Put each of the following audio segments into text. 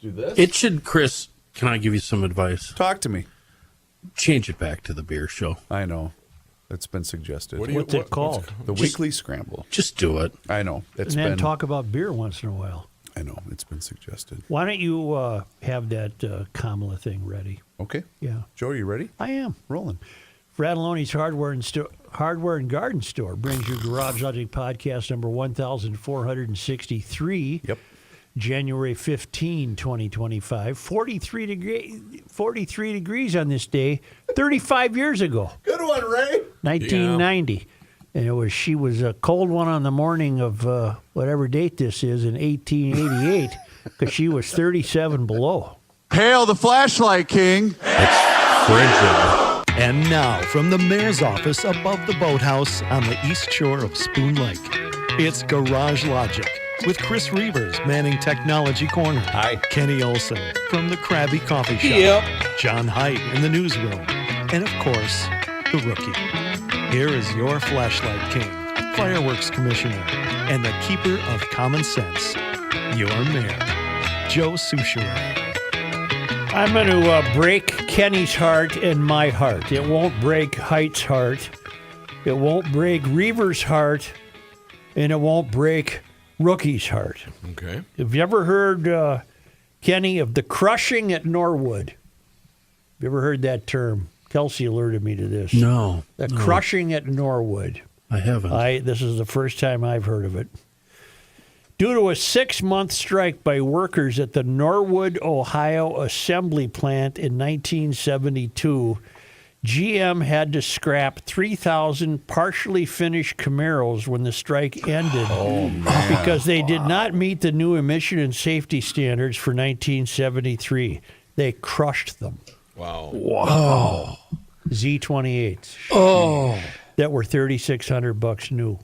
do this. It should, Chris, can I give you some advice? Talk to me. Change it back to the beer show. I know. It's been suggested. What's it called? The Weekly Scramble. Just do it. I know. And then talk about beer once in a while. I know. It's been suggested. Why don't you have that Kamala thing ready? Okay. Yeah. Joe, are you ready? I am. Rolling. Fratelloni's Hardware and Garden Store brings you Garage Logic Podcast number 1463. Yep. January 15, 2025. 43 degrees on this day, 35 years ago. Good one, Ray. 1990. Yeah. And she was a cold one on the morning of whatever date this is in 1888 because she was 37 below. Hail the flashlight king. It's frigid. And now, from the mayor's office above the boathouse on the east shore of Spoon Lake, it's Garage Logic with Chris Reavers manning Technology Corner. Hi. Kenny Olson from the Krabby Coffee Shop. Yep. John Haidt in the newsroom. And, of course, the rookie. Here is your flashlight king, fireworks commissioner, and the keeper of common sense, your mayor, Joe Soucheray. I'm going to break Kenny's heart and my heart. It won't break Haidt's heart. It won't break Reavers' heart. And it won't break Rookie's heart. Okay. Have you ever heard, Kenny, of the crushing at Norwood? You ever heard that term? Kelsey alerted me to this. No. The crushing at Norwood. I haven't. This is the first time I've heard of it. Due to a 6-month strike by workers at the Norwood, Ohio assembly plant in 1972, GM had to scrap 3,000 partially finished Camaros when the strike ended because they did not meet the new emission and safety standards for 1973. They crushed them. Wow. Z28s. Oh. That were $3,600 new.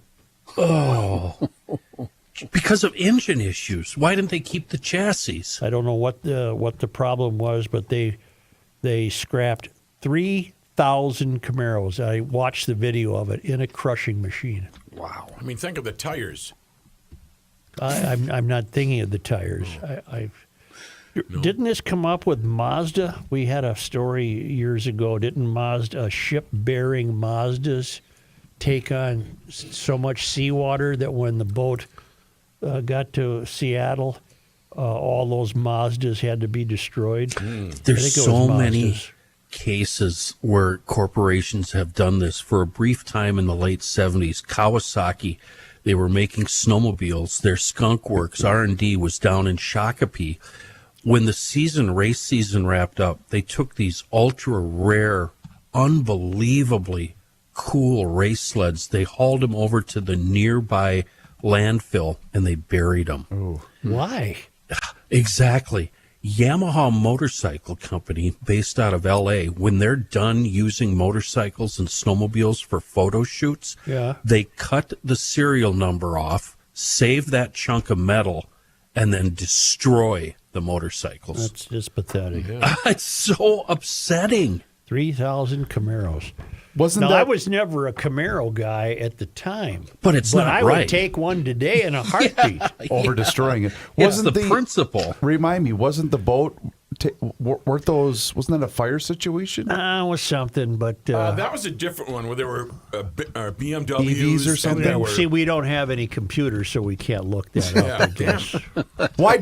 Oh. Because of engine issues. Why didn't they keep the chassis? I don't know what the problem was, but they scrapped 3,000 Camaros. I watched the video of it in a crushing machine. Wow. I mean, think of the tires. I'm not thinking of the tires. No. Didn't this come up with Mazda? We had a story years ago. Didn't Mazda, ship-bearing Mazdas, take on so much seawater that when the boat got to Seattle, all those Mazdas had to be destroyed? There's so many cases where corporations have done this. For a brief time in the late 70s, Kawasaki, they were making snowmobiles. Their Skunk Works R&D was down in Shakopee. When the race season wrapped up, they took these ultra rare, unbelievably cool race sleds. They hauled them over to the nearby landfill and they buried them. Oh. Why? Exactly. Yamaha Motorcycle Company, based out of L.A., when they're done using motorcycles and snowmobiles for photo shoots, they cut the serial number off, save that chunk of metal, and then destroy the motorcycles. That's just pathetic. It's so upsetting. 3,000 Camaros. Wasn't I was never a Camaro guy at the time. But it's not I right. would take one today in a heartbeat. over destroying it. Wasn't the principle. Remind me, wasn't the boat, wasn't that a fire situation? It was something, but... that was a different one where there were BMWs. EVs or something? See, we don't have any computers, so we can't look that up, I guess. Why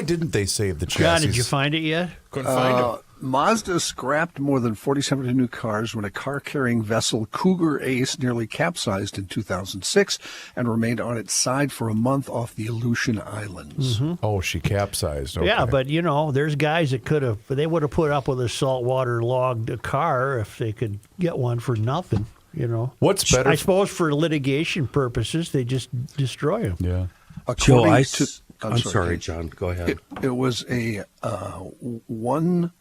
didn't they save the chassis? John, did you find it yet? Couldn't find them. Mazda scrapped more than 4,700 new cars when a car-carrying vessel, Cougar Ace, nearly capsized in 2006 and remained on its side for a month off the Aleutian Islands. Mm-hmm. Oh, she capsized. Okay. Yeah, but, there's guys that they would have put up with a saltwater logged car if they could get one for nothing, What's better? I suppose for litigation purposes, they just destroy them. Yeah. Joe, I'm sorry, John. Go ahead. It was a $100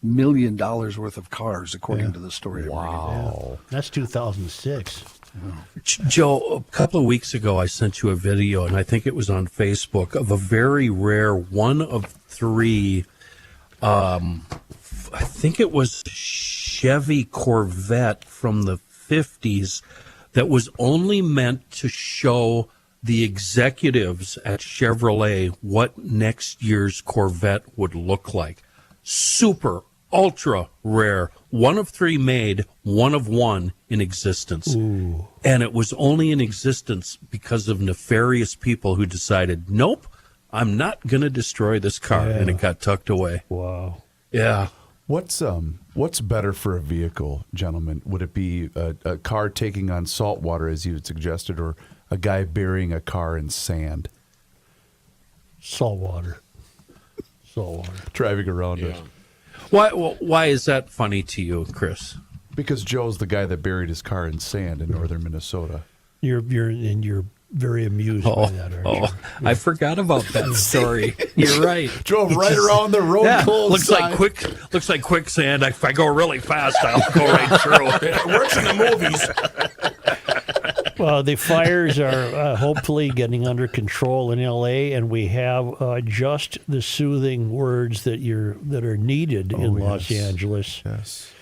million worth of cars, according to the story. Wow. Yeah. That's 2006. Joe, a couple of weeks ago, I sent you a video, and I think it was on Facebook, of a very rare one of three, I think it was Chevy Corvette from the 50s that was only meant to show the executives at Chevrolet what next year's Corvette would look like. Super, ultra rare. One of 3 made, one of 1 in existence. Ooh. And it was only in existence because of nefarious people who decided, nope, I'm not going to destroy this car. Yeah. And it got tucked away. Wow. Yeah. What's better for a vehicle, gentlemen? Would it be a car taking on salt water, as you had suggested, or a guy burying a car in sand, Salt water. driving around it? Why is that funny to you, Chris? Because Joe's the guy that buried his car in sand in northern Minnesota. You're very amused by that, aren't you? I forgot about that story. You're right. Drove right around the road. Yeah, closed looks like quicksand. If I go really fast, I'll go right through. It works in the movies. Well, the fires are hopefully getting under control in L.A., and we have just the soothing words that are needed in Los Angeles. Yes.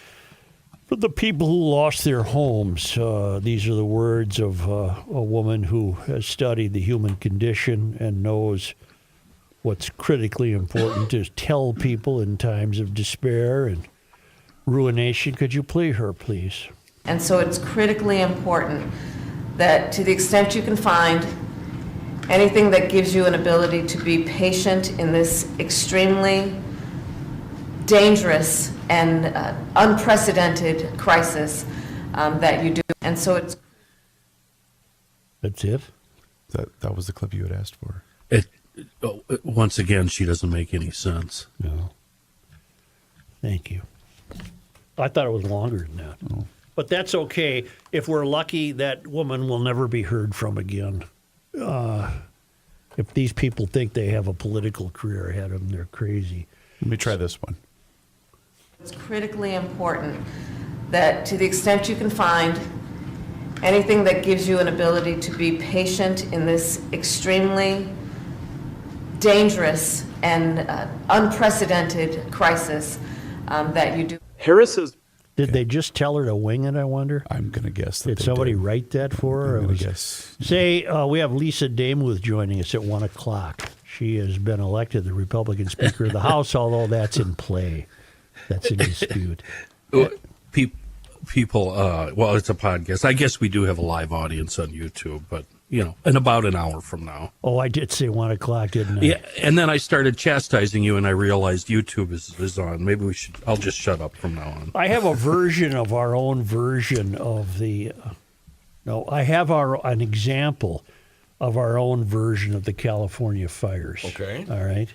For the people who lost their homes, these are the words of a woman who has studied the human condition and knows what's critically important is tell people in times of despair and ruination. Could you play her, please? And so it's critically important that to the extent you can find anything that gives you an ability to be patient in this extremely dangerous and unprecedented crisis, that you do. And so it's... That's it? That was the clip you had asked for. Once again, she doesn't make any sense. No. Thank you. I thought it was longer than that. Oh. But that's okay. If we're lucky, that woman will never be heard from again. If these people think they have a political career ahead of them, they're crazy. Let me try this one. It's critically important that to the extent you can find anything that gives you an ability to be patient in this extremely dangerous and unprecedented crisis, that you do. Harris is. Did they just tell her to wing it, I wonder? I'm going to guess that Did they somebody did. write that for her? I'm Or going was- to guess. Say, we have Lise Demuth joining us at 1 o'clock. She has been elected the Republican Speaker of the House, although that's in play. That's in dispute. People, well, it's a podcast. I guess we do have a live audience on YouTube, but, in about an hour from now. Oh, I did say 1 o'clock, didn't I? Yeah, and then I started chastising you, and I realized YouTube is on. Maybe I'll just shut up from now on. I have a version of our own version of the... I have an example of our own version of the California fires. Okay. All right.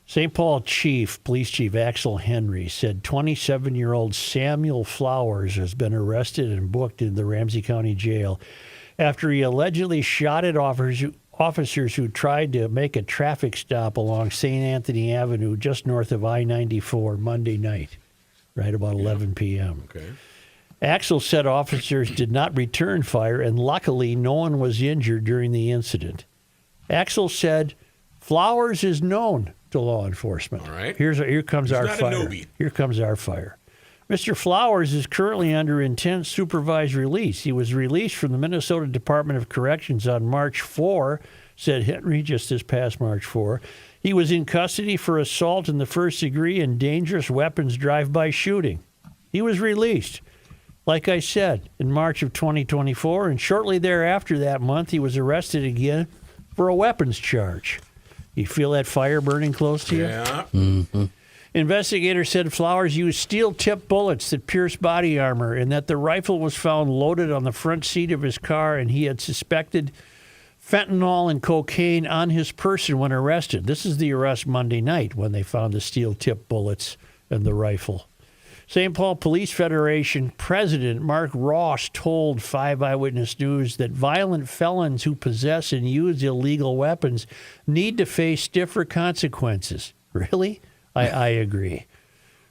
St. Paul Police Chief Axel Henry said 27-year-old Samuel Flowers has been arrested and booked in the Ramsey County Jail after he allegedly shot at officers who tried to make a traffic stop along St. Anthony Avenue just north of I-94 Monday night, right about 11 p.m. Okay. Axel said officers did not return fire, and luckily no one was injured during the incident. Axel said Flowers is known to law enforcement. All right. Here comes He's our not a fire. newbie. Here comes our fire. Mr. Flowers is currently under intense supervised release. He was released from the Minnesota Department of Corrections on March 4, said Henry, just this past March 4. He was in custody for assault in the first degree and dangerous weapons drive-by shooting. He was released, like I said, in March of 2024, and shortly thereafter that month, he was arrested again for a weapons charge. You feel that fire burning close to you? Yeah. Mm-hmm. Investigators said Flowers used steel-tipped bullets that pierced body armor and that the rifle was found loaded on the front seat of his car, and he had suspected fentanyl and cocaine on his person when arrested. This is the arrest Monday night when they found the steel-tipped bullets and the rifle. St. Paul Police Federation President Mark Ross told 5 Eyewitness News that violent felons who possess and use illegal weapons need to face stiffer consequences. Really? I agree.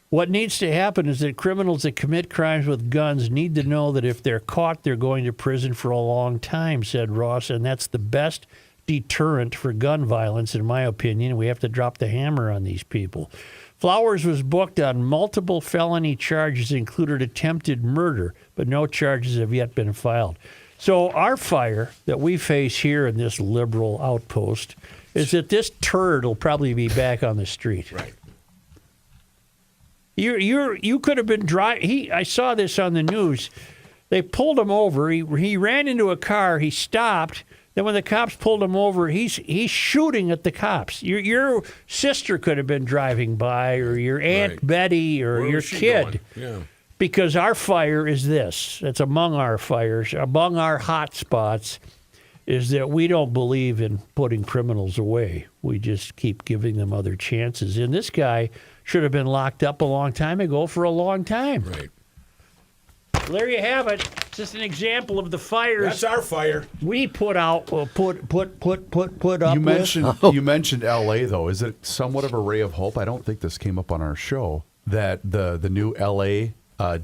What needs to happen is that criminals that commit crimes with guns need to know that if they're caught, they're going to prison for a long time, said Ross, and that's the best deterrent for gun violence, in my opinion. We have to drop the hammer on these people. Flowers was booked on multiple felony charges, included attempted murder, but no charges have yet been filed. So our fire that we face here in this liberal outpost is that this turd will probably be back on the street. Right. You could have been driving. I saw this on the news. They pulled him over. He ran into a car. He stopped. Then when the cops pulled him over, he's shooting at the cops. Your sister could have been driving by, or your Aunt Right. Betty, or Where your was she kid. going? Yeah. Because our fire is this. It's among our fires, among our hot spots, is that we don't believe in putting criminals away. We just keep giving them other chances. And this guy should have been locked up a long time ago for a long time. Right. There you have it. It's just an example of the fires That's our fire. we put out, put up You mentioned with. you mentioned L.A. though. Is it somewhat of a ray of hope? I don't think this came up on our show that the new L.A.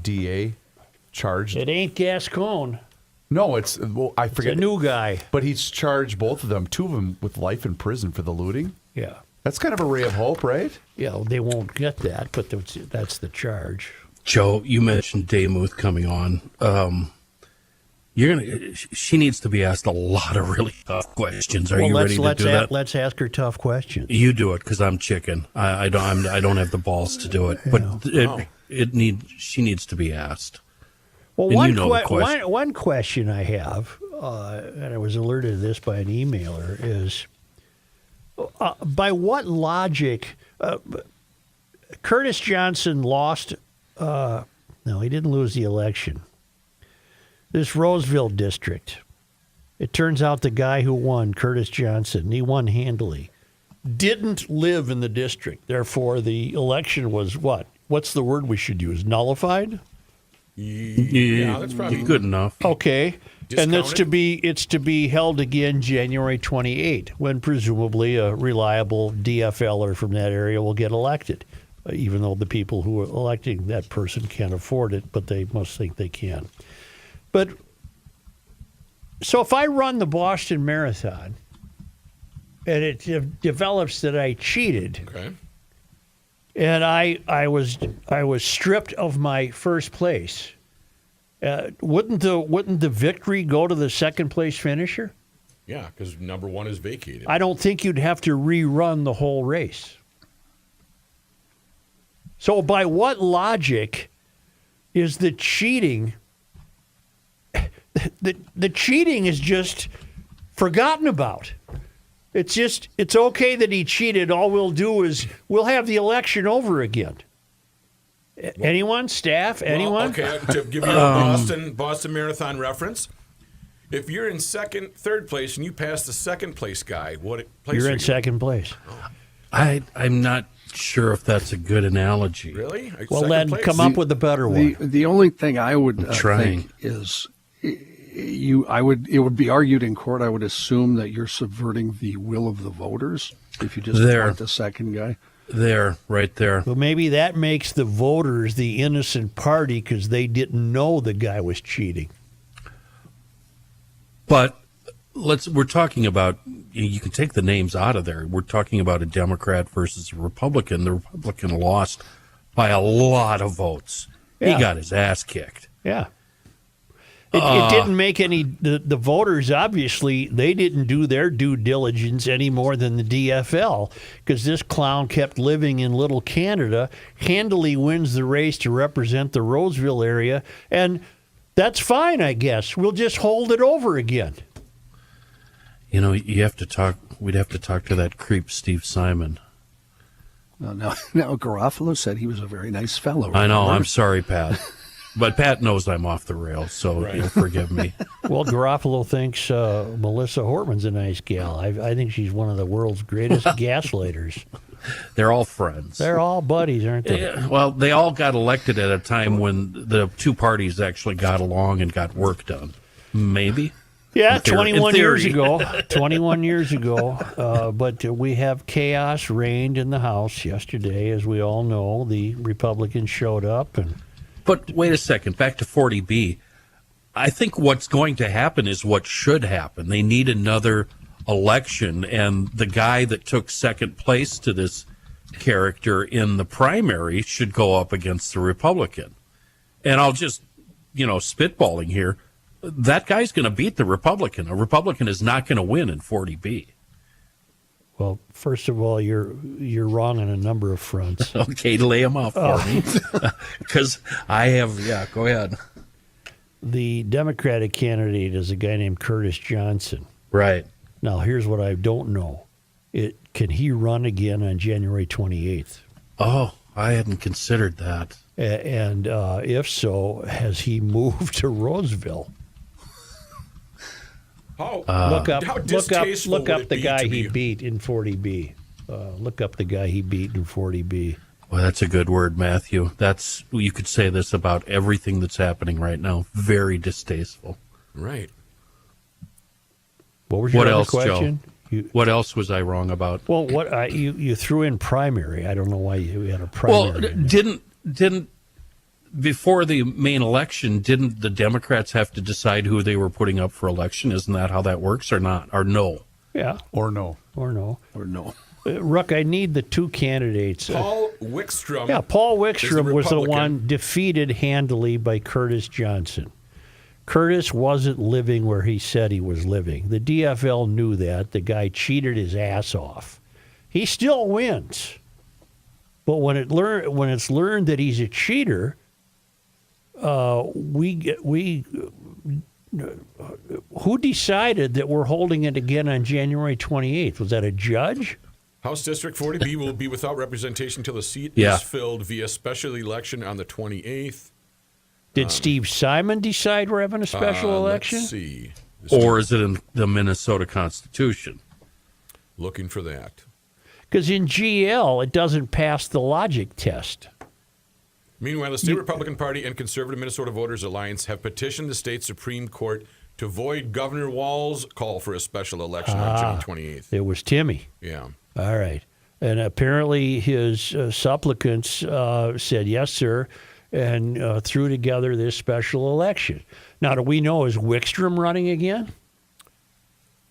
DA charged. It ain't Gascon. No, I It's forget. a new guy. But he's charged both of them, two of them, with life in prison for the looting. Yeah. That's kind of a ray of hope, right? Yeah, they won't get that, but that's the charge. Joe, you mentioned Demuth coming on. She needs to be asked a lot of really tough questions. Are you ready to do that? Let's ask her tough questions. You do it because I'm chicken. I don't have the balls to do it. But she needs to be asked. Well, And one, you know the question. one question I have, and I was alerted to this by an emailer, is by what logic Curtis Johnson lost? No, he didn't lose the election. This Roseville district, it turns out the guy who won, Curtis Johnson, he won handily, didn't live in the district. Therefore, the election was what? What's the word we should use? Nullified? Yeah, that's probably good enough. Okay. And it's Discounted? to be held again January 28, when presumably a reliable DFLer from that area will get elected, even though the people who are electing that person can't afford it, but they must think they can. But so if I run the Boston Marathon and it develops that I cheated, Okay. and I was stripped of my first place, wouldn't the victory go to the second place finisher? Yeah, because number one is vacated. I don't think you'd have to rerun the whole race. So by what logic is the cheating? The cheating is just forgotten about. It's okay that he cheated. All we'll do is we'll have the election over again. Anyone? Staff? Anyone? Well, okay, to give you a Boston Marathon reference, if you're in third place, and you pass the second place guy, what place You're are in you second place. I'm not sure if that's a good analogy. Really? Well, Second then place? come up with a better one. The only thing I would trying. think is it would be argued in court. I would assume that you're subverting the will of the voters if you just There. appoint the second guy. There, right there. Well, maybe that makes the voters the innocent party because they didn't know the guy was cheating. But we're talking about, you can take the names out of there. We're talking about a Democrat versus a Republican. The Republican lost by a lot of votes. Yeah. He got his ass kicked. Yeah. It didn't make any, the voters, obviously, they didn't do their due diligence any more than the DFL because this clown kept living in Little Canada, handily wins the race to represent the Roseville area, and that's fine, I guess. We'll just hold it over again. You know, we'd have to talk to that creep Steve Simon. Now Garofalo said he was a very nice fellow. I know, remember? I'm sorry, Pat. But Pat knows I'm off the rails, so he'll forgive me. Well, Garofalo thinks Melissa Hortman's a nice gal. I think she's one of the world's greatest gaslighters. They're all friends. They're all buddies, aren't they? Yeah, well, they all got elected at a time when the two parties actually got along and got work done. Maybe. Yeah, In theory- 21 in years theory. ago. 21 years ago. But we have chaos reigned in the House yesterday. As we all know, the Republicans showed up. But wait a second, back to 40B. I think what's going to happen is what should happen. They need another election, and the guy that took second place to this character in the primary should go up against the Republican. And I'll just, spitballing here, that guy's going to beat the Republican. A Republican is not going to win in 40B. Well, first of all, you're wrong on a number of fronts. Okay, lay them out for me. Because I have, go ahead. The Democratic candidate is a guy named Curtis Johnson. Right. Now, here's what I don't know. Can he run again on January 28th? Oh, I hadn't considered that. And if so, has he moved to Roseville? Look up the guy he beat in 40B. Look up the guy he beat in 40B. Well, that's a good word, Matthew. You could say this about everything that's happening right now. Very distasteful. Right. What was your What other else, question? Joe? What else was I wrong about? Well, you threw in primary. I don't know why you had a primary. Well, didn't before the main election, didn't the Democrats have to decide who they were putting up for election? Isn't that how that works, or not? Or no? Yeah. Or no. Ruck, I need the two candidates. Paul Wickstrom. Yeah, Paul Wickstrom was the Republican. one defeated handily by Curtis Johnson. Curtis wasn't living where he said he was living. The DFL knew that. The guy cheated his ass off. He still wins. But when it's learned that he's a cheater, who decided that we're holding it again on January 28th? Was that a judge? House District 40B will be without representation until the seat Yeah. is filled via special election on the 28th. Did Steve Simon decide we're having a special election? Let's see. Or is it in the Minnesota Constitution? Looking for that. Because in GL, it doesn't pass the logic test. Meanwhile, the State Republican Party and Conservative Minnesota Voters Alliance have petitioned the state Supreme Court to void Governor Walz's call for a special election on June 28th. It was Timmy. Yeah. All right. And apparently his supplicants said, yes, sir, and threw together this special election. Now, do we know, is Wickstrom running again?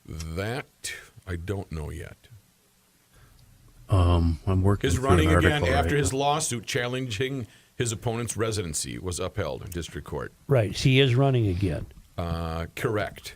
That I don't know yet. I'm working His through running an again article after right his now. lawsuit challenging his opponent's residency was upheld in district court. Right. He is running again. Correct.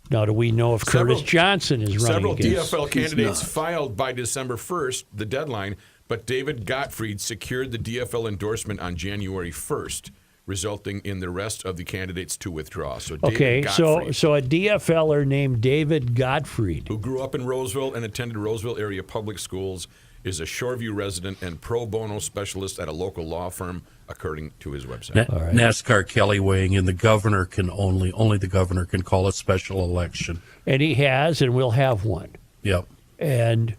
Now, do we know if Curtis Johnson is running Several again? DFL candidates filed by December 1st, the deadline, but David Gottfried secured the DFL endorsement on January 1st, resulting in the rest of the candidates to withdraw. So David Okay, Gottfried, so a DFLer named David Gottfried. who grew up in Roseville and attended Roseville area public schools, is a Shoreview resident and pro bono specialist at a local law firm, according to his website. NASCAR Kelly weighing in. The governor can only the governor can call a special election. And he has and will have one. Yep. And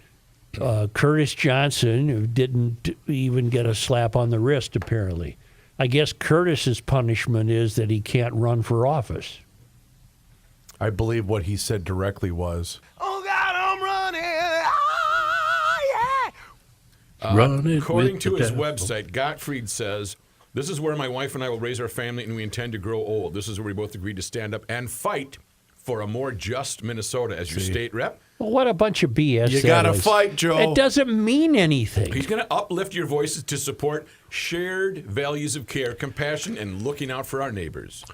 Curtis Johnson didn't even get a slap on the wrist, apparently. I guess Curtis's punishment is that he can't run for office. I believe what he said directly was, Oh, God, I'm running. Run it According with to the his devil. website, Gottfried says, "This is where my wife and I will raise our family, and we intend to grow old. This is where we both agreed to stand up and fight for a more just Minnesota as your state rep. Well, what a bunch of BS You that gotta is. fight, Joe. It doesn't mean anything. He's going to uplift your voices to support shared values of care, compassion, and looking out for our neighbors.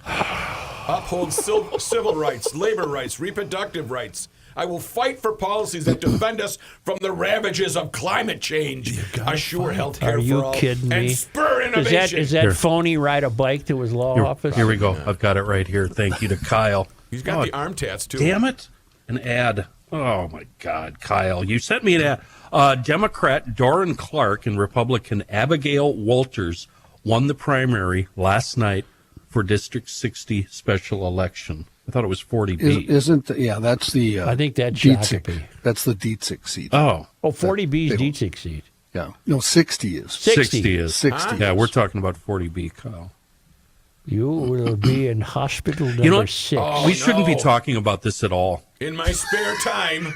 Uphold civil rights, labor rights, reproductive rights. I will fight for policies that defend us from the ravages of climate change, assure health care Are you for all, kidding and me? spur innovation." Is that phony ride a bike to his law office? Here we go. I've got it right here. Thank you to Kyle. He's got the arm tats, too. Damn it. An ad. Oh, my God, Kyle. You sent me an ad. Democrat Doran Clark and Republican Abigail Walters won the primary last night for District 60 special election. I thought it was 40B. That's the. I think that's Dietzig. Shakopee. That's the Dietzig seat. Oh, 40B's They- Dietzig seat. Yeah. No, 60 is. 60 is. 60 Yeah, is. we're talking about 40B, Kyle. You will be in hospital number You know, 6. we shouldn't be no. talking about this at all. In my spare time,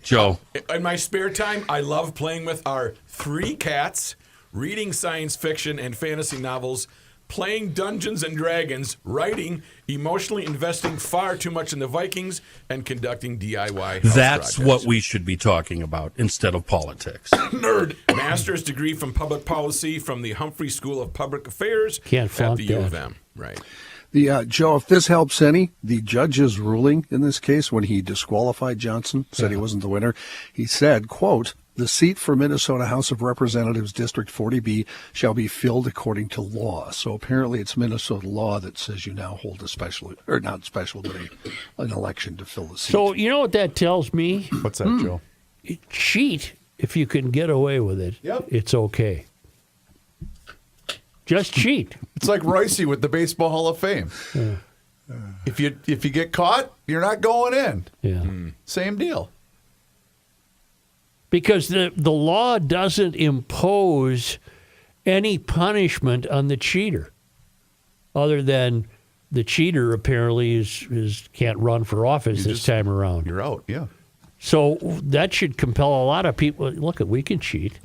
Joe, I love playing with our 3 cats, reading science fiction and fantasy novels, playing Dungeons and Dragons, writing, emotionally investing far too much in the Vikings, and conducting DIY house That's projects. what we should be talking about instead of politics. Nerd. Master's degree from public policy from the Humphrey School of Public Affairs Can't at flunk the U of that. M. Right. Joe, if this helps any, the judge's ruling in this case when he disqualified Johnson, said he wasn't the winner, he said, quote, "The seat for Minnesota House of Representatives District 40B shall be filled according to law." So apparently it's Minnesota law that says you now hold a special, or not special, but an election to fill the seat. So you know what that tells me? What's that, Joe? Cheat if you can get away with it. Yep. It's okay. Just cheat. It's like Royce with the Baseball Hall of Fame. If you get caught, you're not going in. Yeah. Same deal. Because the law doesn't impose any punishment on the cheater, other than the cheater apparently is can't run for office this time around. You're out. Yeah. So that should compel a lot of people. Look, we can cheat.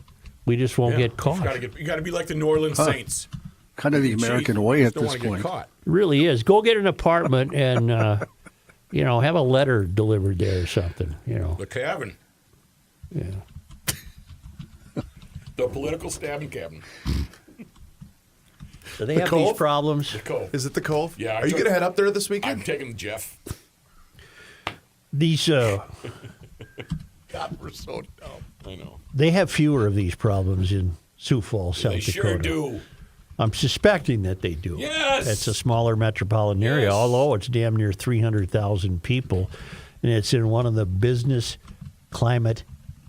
We just won't get caught. You got to be like the New Orleans Saints. Kind of the American way at Don't this want to point. get caught. It really is. Go get an apartment and have a letter delivered there or something. The cabin. Yeah. The political stabbing cabin. Do they have Cove? these problems? The Cove. Is it the Cove? Yeah, Are you going to head up there this I'm weekend? taking Jeff. These God, we're so dumb. I know. they have fewer of these problems in Sioux Falls, South They Dakota. sure do. I'm suspecting that they do. Yes! It's a smaller metropolitan area, Yes. although it's damn near 300,000 people, and it's in one of the business climate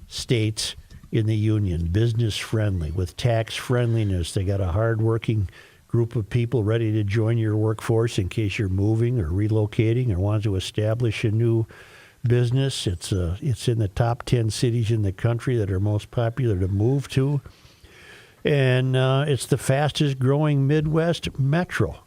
states in the union, business friendly, with tax friendliness. They got a hardworking group of people ready to join your workforce in case you're moving or relocating or want to establish a new business. It's in the top 10 cities in the country that are most popular to move to. And it's the fastest growing Midwest metro.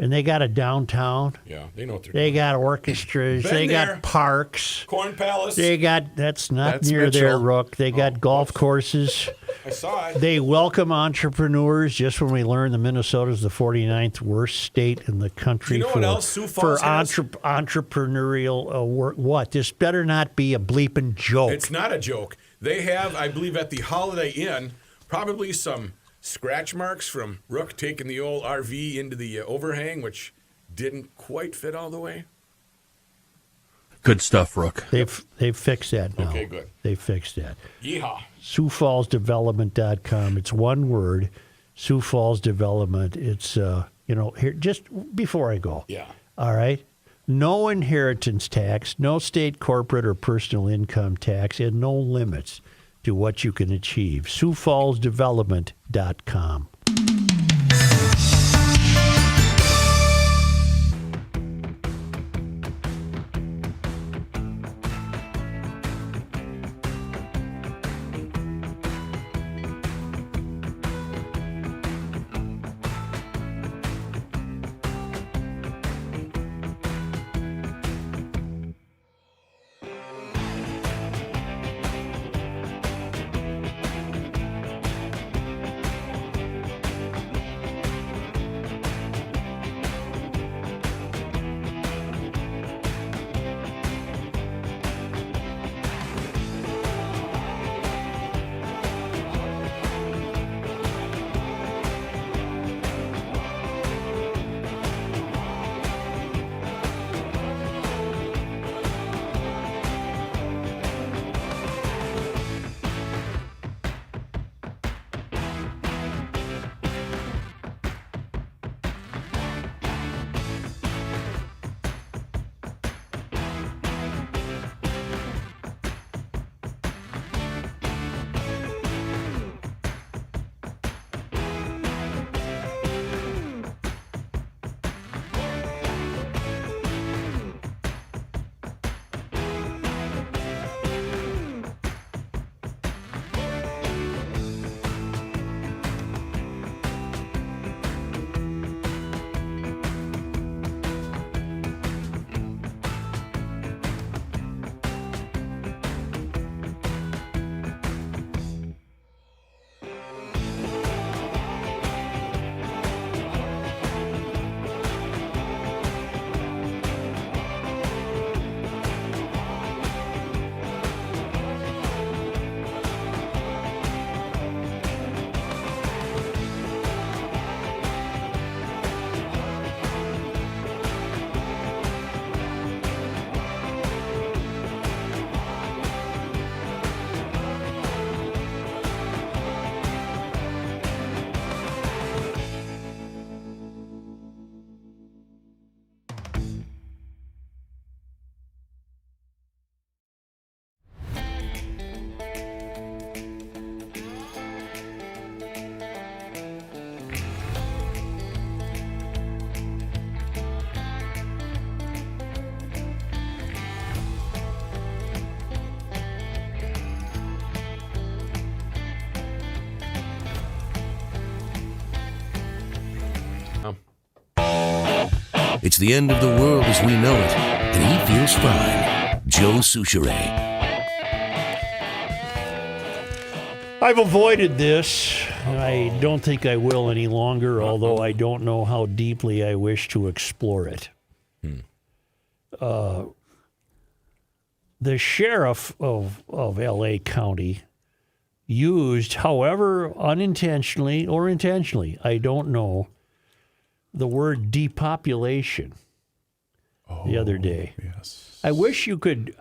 And they got a downtown. Yeah, they know what they're They doing. got orchestras. Been They there. got parks. Corn Palace. They got, that's not That's near there, Mitchell. Rook. They got golf courses. I saw it. They welcome entrepreneurs. Just when we learned that Minnesota's the 49th worst state in the country You know what else Sioux for Falls has? entrepreneurial work. What? This better not be a bleeping joke. It's not a joke. They have, I believe, at the Holiday Inn, probably some scratch marks from Rook taking the old RV into the overhang, which didn't quite fit all the way. Good stuff, Rook. They've fixed that now. Okay, good. They fixed that. Yeehaw. SiouxFallsDevelopment.com. It's one word. Sioux Falls Development. It's here just before I go. Yeah. All right. No inheritance tax, no state corporate or personal income tax, and no limits to what you can achieve. SiouxFallsDevelopment.com. It's the end of the world as we know it, and he feels fine. Joe Souchere. I've avoided this. I don't think I will any longer, although I don't know how deeply I wish to explore it. The sheriff of L.A. County used, however unintentionally or intentionally, I don't know, the word depopulation the other day. Yes. I wish you could,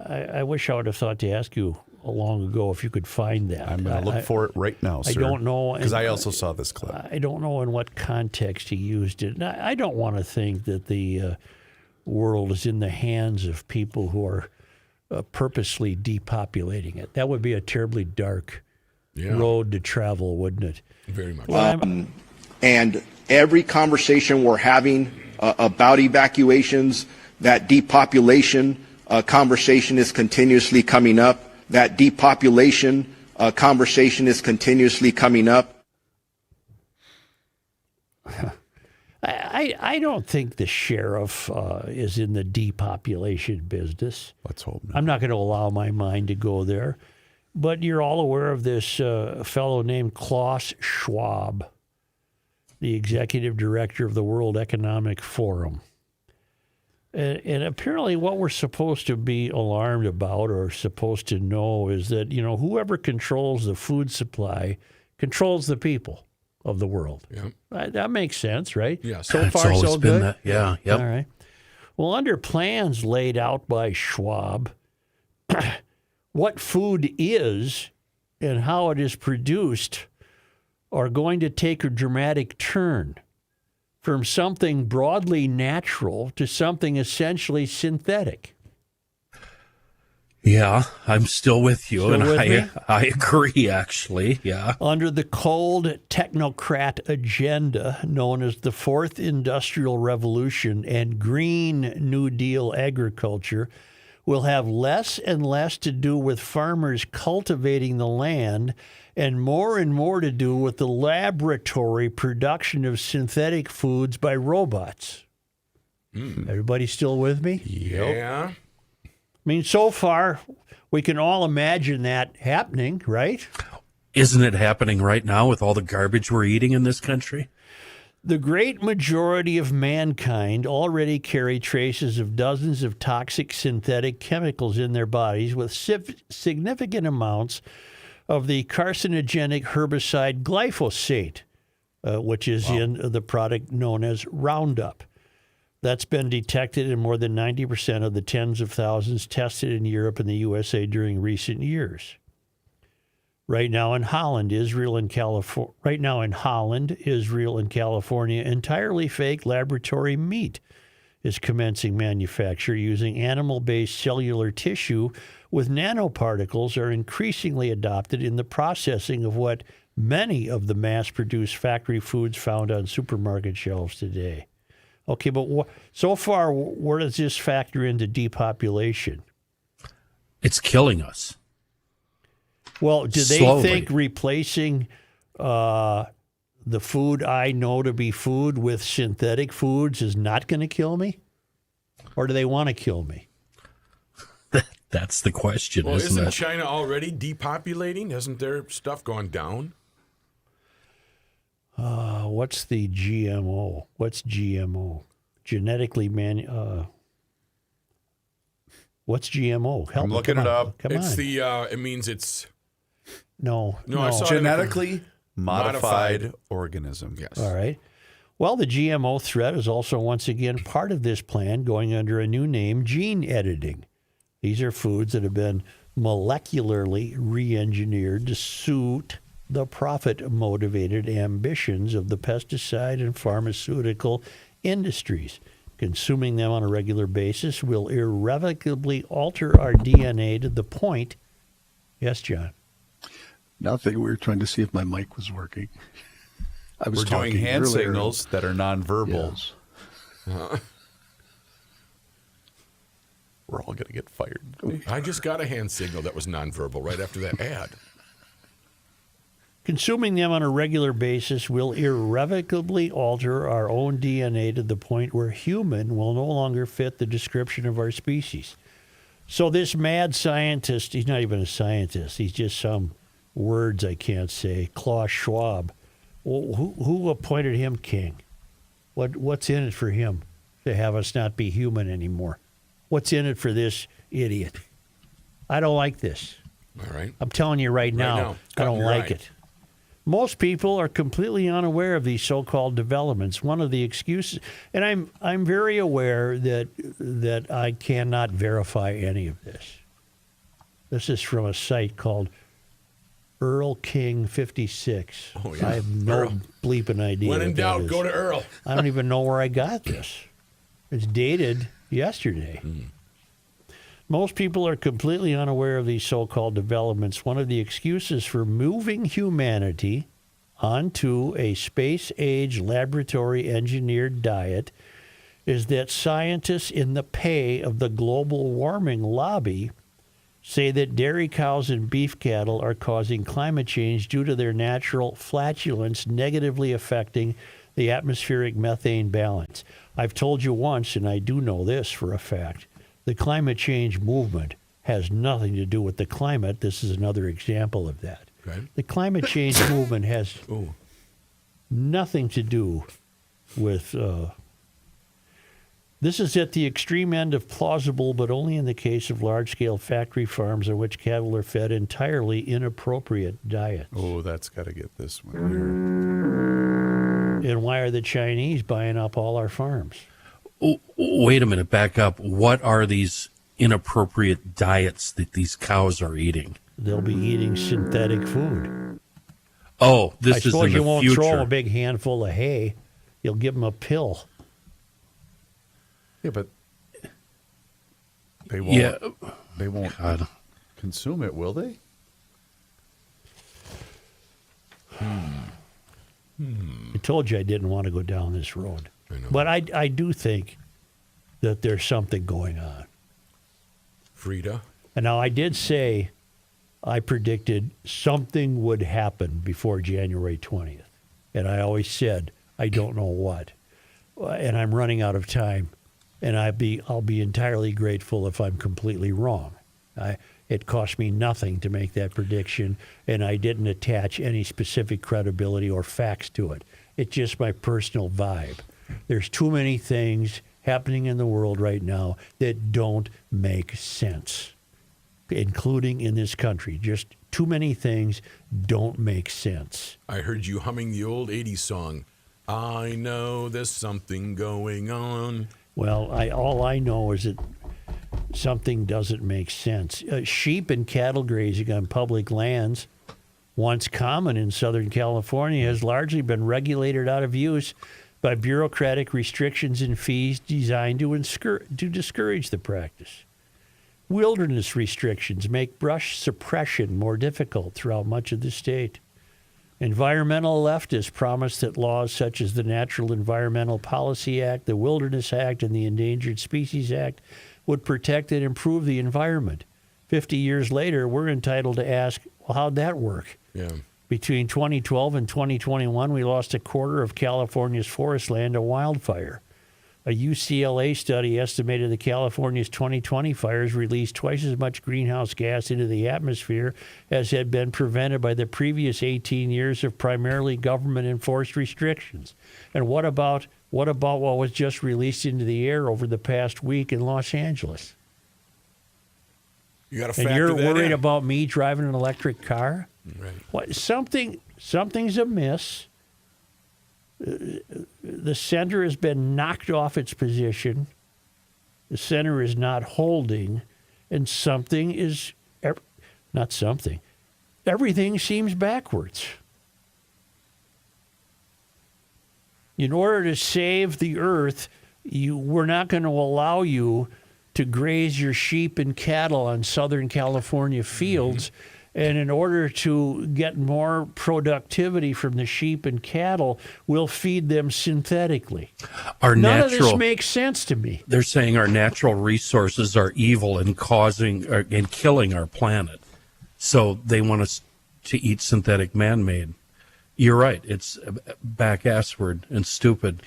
I wish I would have thought to ask you long ago if you could find that. I'm going to look for it right now, sir. I don't know. Because I also saw this clip. I don't know in what context he used it. And I don't want to think that the world is in the hands of people who are purposely depopulating it. That would be a terribly dark road to travel, wouldn't it? Very much. And every conversation we're having about evacuations, that depopulation conversation is continuously coming up. That depopulation conversation is continuously coming up. I don't think the sheriff is in the depopulation business. Let's hope not. I'm not going to allow my mind to go there. But you're all aware of this fellow named Klaus Schwab, the executive director of the World Economic Forum. And apparently what we're supposed to be alarmed about or supposed to know is that, whoever controls the food supply controls the people of the world. Yeah. That makes sense, right? Yes. So It's far, always so been good? that. Yeah, yep. All right. Well, under plans laid out by Schwab, what food is and how it is produced are going to take a dramatic turn from something broadly natural to something essentially synthetic. Yeah, I'm still with you, Still and with me? I agree, actually. Yeah. Under the cold technocrat agenda known as the Fourth Industrial Revolution and Green New Deal agriculture, will have less and less to do with farmers cultivating the land and more to do with the laboratory production of synthetic foods by robots. Everybody still with me? Yeah. I mean, so far, we can all imagine that happening, right? Isn't it happening right now with all the garbage we're eating in this country? The great majority of mankind already carry traces of dozens of toxic synthetic chemicals in their bodies with significant amounts of the carcinogenic herbicide glyphosate, which is in the product known as Roundup. That's been detected in more than 90% of the tens of thousands tested in Europe and the USA during recent years. Right now in Holland, Israel, and California, entirely fake laboratory meat is commencing manufacture using animal-based cellular tissue with nanoparticles are increasingly adopted in the processing of what many of the mass-produced factory foods found on supermarket shelves today. Okay, but so far, where does this factor into depopulation? It's killing us. Well, do they Slowly. think replacing the food I know to be food with synthetic foods is not going to kill me? Or do they want to kill me? That's the question, Well, isn't isn't it? China already depopulating? Hasn't their stuff gone down? What's the GMO? What's GMO? Genetically what's GMO? Help I'm me. looking Come it on. up. Come It's on. the, it means it's, No. I saw it in a- Genetically modified organism. yes. All right. Well, the GMO threat is also once again part of this plan going under a new name, gene editing. These are foods that have been molecularly re-engineered to suit the profit-motivated ambitions of the pesticide and pharmaceutical industries. Consuming them on a regular basis will irrevocably alter our DNA to the point. Yes, John. Nothing. We were trying to see if my mic was working. I was We're doing talking hand earlier. signals that are nonverbal. Yes. We're all going to get fired. I just got a hand signal that was nonverbal right after that ad. Consuming them on a regular basis will irrevocably alter our own DNA to the point where human will no longer fit the description of our species. So this mad scientist, he's not even a scientist, he's just some words I can't say, Klaus Schwab. Well, who appointed him king? What's in it for him to have us not be human anymore? What's in it for this idiot? I don't like this. All right. I'm telling you right now, I don't like it. Most people are completely unaware of these so-called developments. One of the excuses, and I'm very aware that I cannot verify any of this. This is from a site called Earl King 56. Oh, yeah. I have no Earl. bleeping idea. When in what that doubt, is. go to Earl. I don't even know where I got this. It's dated yesterday. Most people are completely unaware of these so-called developments. One of the excuses for moving humanity onto a space-age laboratory-engineered diet is that scientists in the pay of the global warming lobby say that dairy cows and beef cattle are causing climate change due to their natural flatulence negatively affecting the atmospheric methane balance. I've told you once, and I do know this for a fact, the climate change movement has nothing to do with the climate. This is another example of that. Okay. The climate change movement has nothing to do with... This is at the extreme end of plausible, but only in the case of large-scale factory farms in which cattle are fed entirely inappropriate diets. Oh, that's got to get this one here. And why are the Chinese buying up all our farms? Oh, wait a minute, back up. What are these inappropriate diets that these cows are eating? They'll be eating synthetic food. Oh, this is in the future. I suppose you won't throw them a big handful of hay. You'll give them a pill. Yeah, but they won't. Yeah. They won't God. consume it, will they? I told you I didn't want to go down this road. I know. But I do think that there's something going on. Frida. And now I did say I predicted something would happen before January 20th. And I always said, I don't know what. And I'm running out of time. And I'll be entirely grateful if I'm completely wrong. It cost me nothing to make that prediction, and I didn't attach any specific credibility or facts to it. It's just my personal vibe. There's too many things happening in the world right now that don't make sense, including in this country. Just too many things don't make sense. I heard you humming the old 80s song. I know there's something going on. Well, all I know is that something doesn't make sense. Sheep and cattle grazing on public lands, once common in Southern California, has largely been regulated out of use by bureaucratic restrictions and fees designed to discourage the practice. Wilderness restrictions make brush suppression more difficult throughout much of the state. Environmental leftists promise that laws such as the Natural Environmental Policy Act, the Wilderness Act, and the Endangered Species Act would protect and improve the environment. 50 years later, we're entitled to ask, well, how'd that work? Yeah. Between 2012 and 2021, we lost a quarter of California's forest land to wildfire. A UCLA study estimated that California's 2020 fires released twice as much greenhouse gas into the atmosphere as had been prevented by the previous 18 years of primarily government-enforced restrictions. And what about what was just released into the air over the past week in Los Angeles? You got to factor and you're that worried in. about me driving an electric car? Right. What, something's amiss. The center has been knocked off its position. The center is not holding, and everything seems backwards. In order to save the earth, we're not going to allow you to graze your sheep and cattle on Southern California fields. Mm-hmm. And in order to get more productivity from the sheep and cattle, we'll feed them synthetically. None of this makes sense to me. They're saying our natural resources are evil and killing our planet. So they want to to eat synthetic man-made. You're right. It's back-assward and stupid.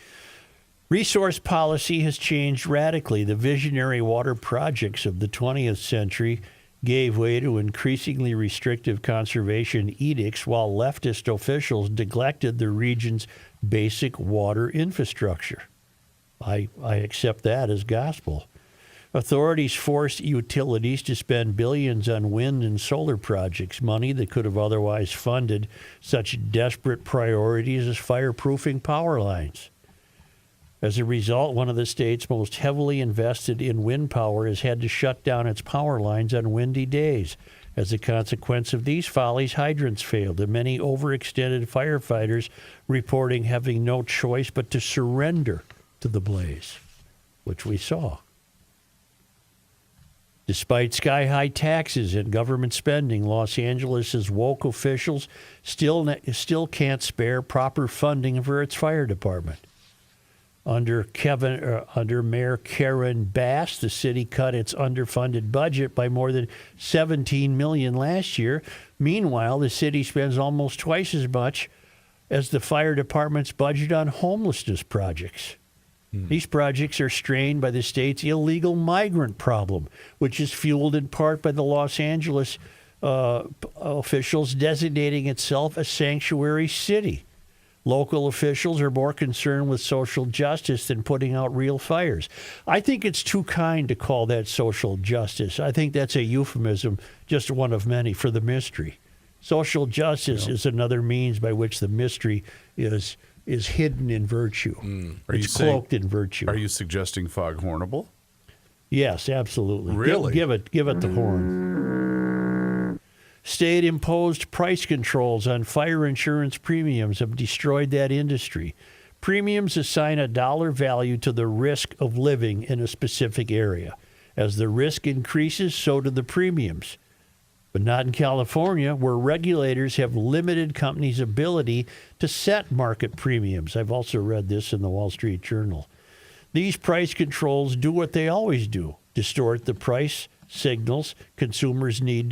Resource policy has changed radically. The visionary water projects of the 20th century gave way to increasingly restrictive conservation edicts, while leftist officials neglected the region's basic water infrastructure. I accept that as gospel. Authorities forced utilities to spend billions on wind and solar projects, money that could have otherwise funded such desperate priorities as fireproofing power lines. As a result, one of the states most heavily invested in wind power has had to shut down its power lines on windy days. As a consequence of these follies, hydrants failed, and many overextended firefighters reporting having no choice but to surrender to the blaze, which we saw. Despite sky-high taxes and government spending, Los Angeles' woke officials still can't spare proper funding for its fire department. Under Mayor Karen Bass, the city cut its underfunded budget by more than $17 million last year. Meanwhile, the city spends almost twice as much as the fire department's budget on homelessness projects. These projects are strained by the state's illegal migrant problem, which is fueled in part by the Los Angeles officials designating itself a sanctuary city. Local officials are more concerned with social justice than putting out real fires. I think it's too kind to call that social justice. I think that's a euphemism, just one of many, for the mystery. Social justice is another means by which the mystery is hidden in virtue. It's cloaked in virtue. Are you suggesting foghornable? Yes, absolutely. Really? Give it the horn. State-imposed price controls on fire insurance premiums have destroyed that industry. Premiums assign a dollar value to the risk of living in a specific area. As the risk increases, so do the premiums. But not in California, where regulators have limited companies' ability to set market premiums. I've also read this in the Wall Street Journal. These price controls do what they always do: distort the price signals consumers need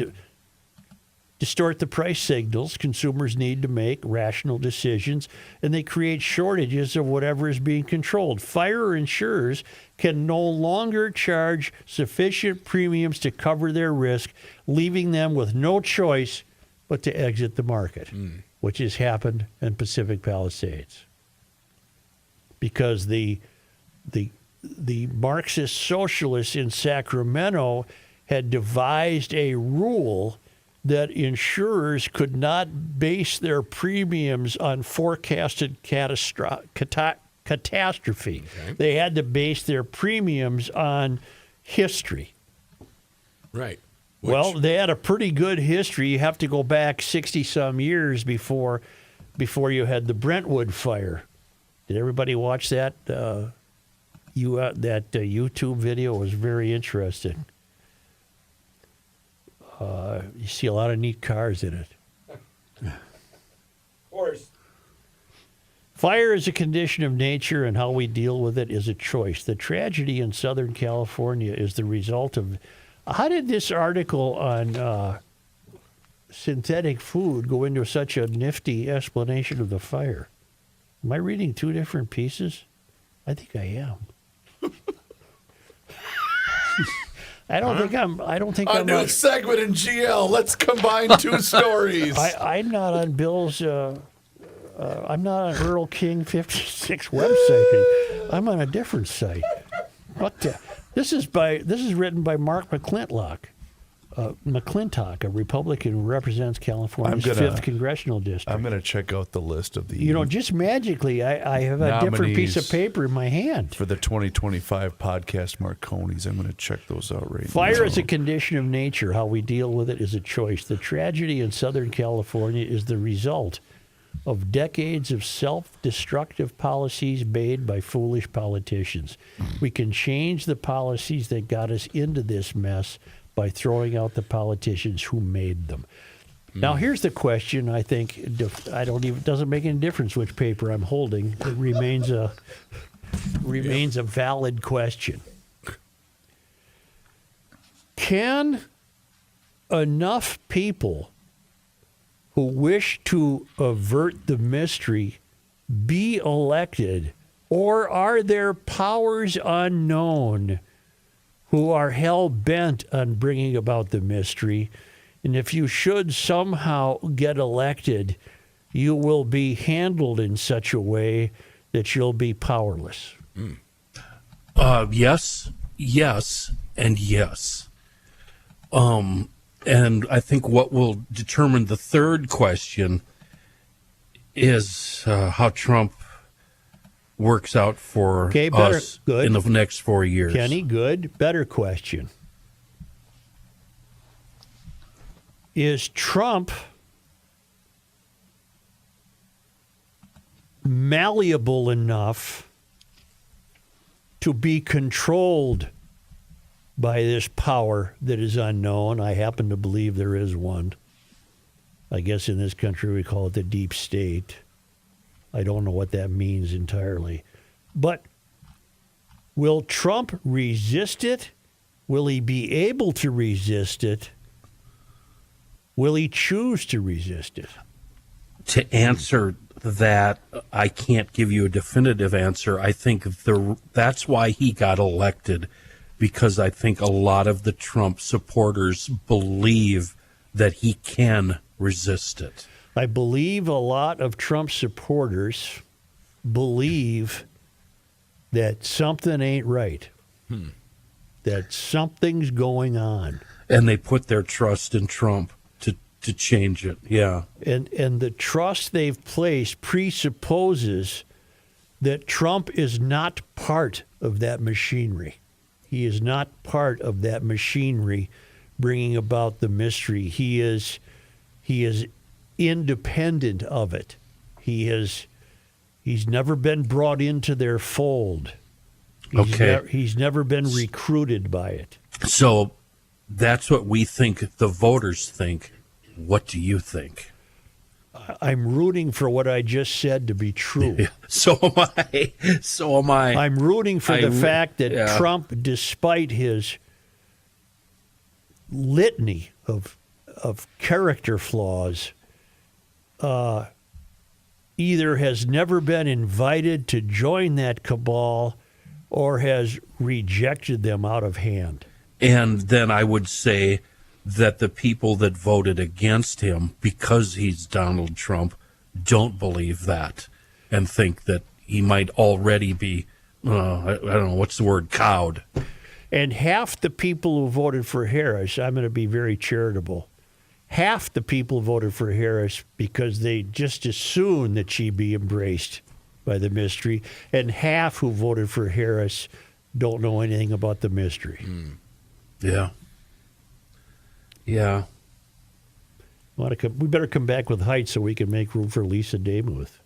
to make rational decisions, and they create shortages of whatever is being controlled. Fire insurers can no longer charge sufficient premiums to cover their risk, leaving them with no choice but to exit the market, which has happened in Pacific Palisades. Because the Marxist socialists in Sacramento had devised a rule that insurers could not base their premiums on forecasted catastrophe. Okay. They had to base their premiums on history. Right. Well, they had a pretty good history. You have to go back 60-some years before you had the Brentwood fire. Did everybody watch that? That YouTube video was very interesting. You see a lot of neat cars in it. Of course. Fire is a condition of nature, and how we deal with it is a choice. The tragedy in Southern California is the result of... How did this article on synthetic food go into such a nifty explanation of the fire? Am I reading two different pieces? I think I am. I don't think I'm new segment in GL. Let's combine two stories. I'm not on Bill's. I'm not on Earl King 56 website. I'm on a different site. What the? This is written by Mark McClintock, a Republican who represents California's 5th Congressional District. I'm going to check out the list of the... just magically, I have a different piece of paper in my hand. For the 2025 podcast Marconis. I'm going to check those out right now. Fire is a condition of nature. How we deal with it is a choice. The tragedy in Southern California is the result of decades of self-destructive policies made by foolish politicians. We can change the policies that got us into this mess by throwing out the politicians who made them. Now, here's the question. I think it doesn't make any difference which paper I'm holding. It remains a valid question. Can enough people who wish to avert the mystery be elected, or are there powers unknown who are hell-bent on bringing about the mystery? And if you should somehow get elected, you will be handled in such a way that you'll be powerless. Yes, and yes. And I think what will determine the third question is how Trump works out for us in the next 4 years. Kenny, good. Better question. Is Trump malleable enough to be controlled by this power that is unknown? I happen to believe there is one. I guess in this country we call it the deep state. I don't know what that means entirely. But will Trump resist it? Will he be able to resist it? Will he choose to resist it? To answer that, I can't give you a definitive answer. I think that's why he got elected, because I think a lot of the Trump supporters believe that he can resist it. I believe a lot of Trump supporters believe that something ain't right, that something's going on. And they put their trust in Trump to change it, yeah. And the trust they've placed presupposes that Trump is not part of that machinery. He is not part of that machinery bringing about the mystery. He is independent of it. He's never been brought into their fold. He's never been recruited by it. So that's what we think the voters think. What do you think? I'm rooting for what I just said to be true. So am I. I'm rooting for the fact that Trump, despite his litany of character flaws, either has never been invited to join that cabal or has rejected them out of hand. And then I would say that the people that voted against him because he's Donald Trump don't believe that and think that he might already be, I don't know, what's the word, cowed. And half the people who voted for Harris, I'm going to be very charitable, half the people voted for Harris because they just assumed that she'd be embraced by the mystery, and half who voted for Harris don't know anything about the mystery. Yeah. Yeah. We better come back with height so we can make room for Lise Demuth.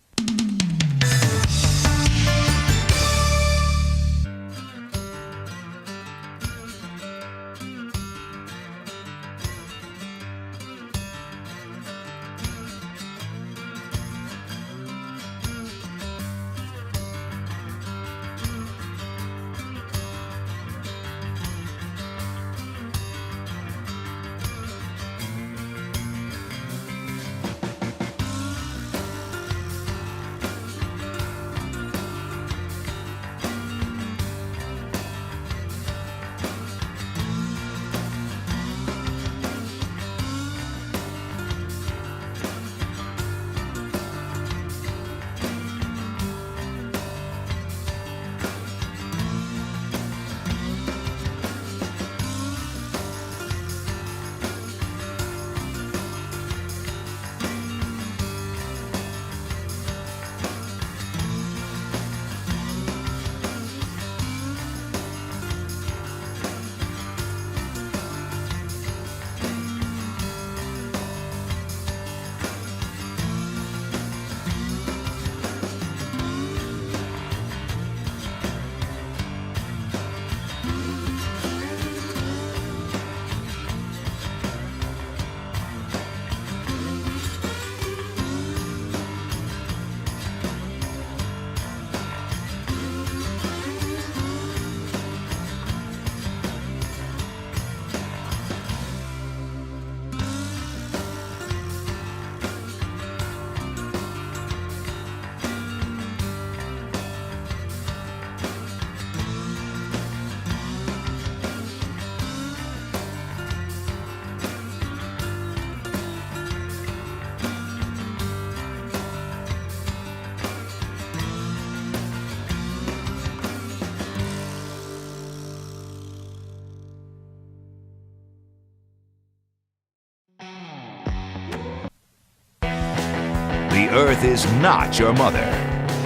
The earth is not your mother.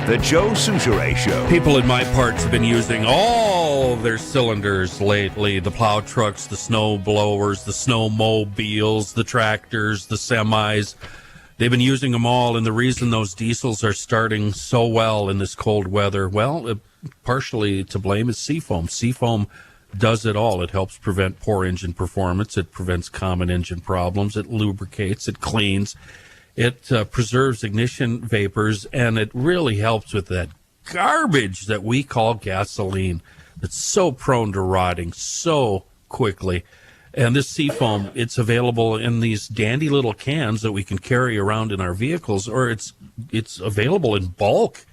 The Joe Souchere Show. People in my parts have been using all their cylinders lately. The plow trucks, the snow blowers, the snowmobiles, the tractors, the semis. They've been using them all, and the reason those diesels are starting so well in this cold weather, well, partially to blame is Seafoam. Seafoam does it all. It helps prevent poor engine performance. It prevents common engine problems. It lubricates. It cleans. It preserves ignition vapors, and it really helps with that garbage that we call gasoline that's so prone to rotting so quickly. And this Seafoam, it's available in these dandy little cans that we can carry around in our vehicles, or it's available in bulk.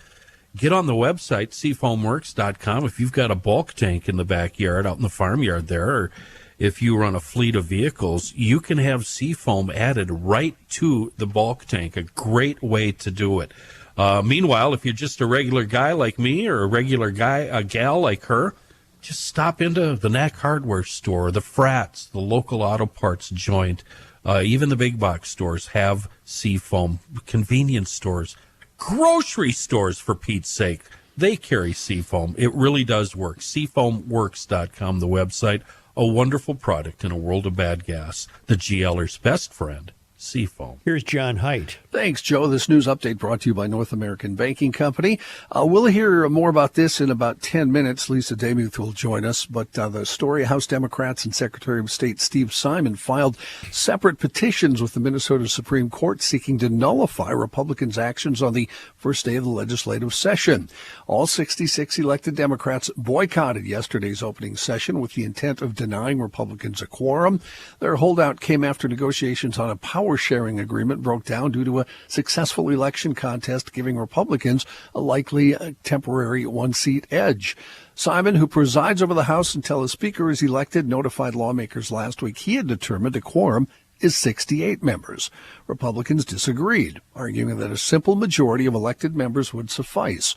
Get on the website, seafoamworks.com. If you've got a bulk tank in the backyard, out in the farmyard there, or if you run a fleet of vehicles, you can have Seafoam added right to the bulk tank. A great way to do it. Meanwhile, if you're just a regular guy like me or a gal like her, just stop into the Knack Hardware store, the Frats, the local auto parts joint, even the big box stores have Seafoam. Convenience stores, grocery stores, for Pete's sake, they carry Seafoam. It really does work. Seafoamworks.com, the website. A wonderful product in a world of bad gas. The GLer's best friend, Seafoam. Here's John Haidt. Thanks, Joe. This news update brought to you by North American Banking Company. We'll hear more about this in about 10 minutes. Lise Demuth will join us. But the story, House Democrats and Secretary of State Steve Simon filed separate petitions with the Minnesota Supreme Court seeking to nullify Republicans' actions on the first day of the legislative session. All 66 elected Democrats boycotted yesterday's opening session with the intent of denying Republicans a quorum. Their holdout came after negotiations on a power-sharing agreement broke down due to a successful election contest giving Republicans a likely temporary one-seat edge. Simon, who presides over the House until a speaker is elected, notified lawmakers last week he had determined a quorum is 68 members. Republicans disagreed, arguing that a simple majority of elected members would suffice.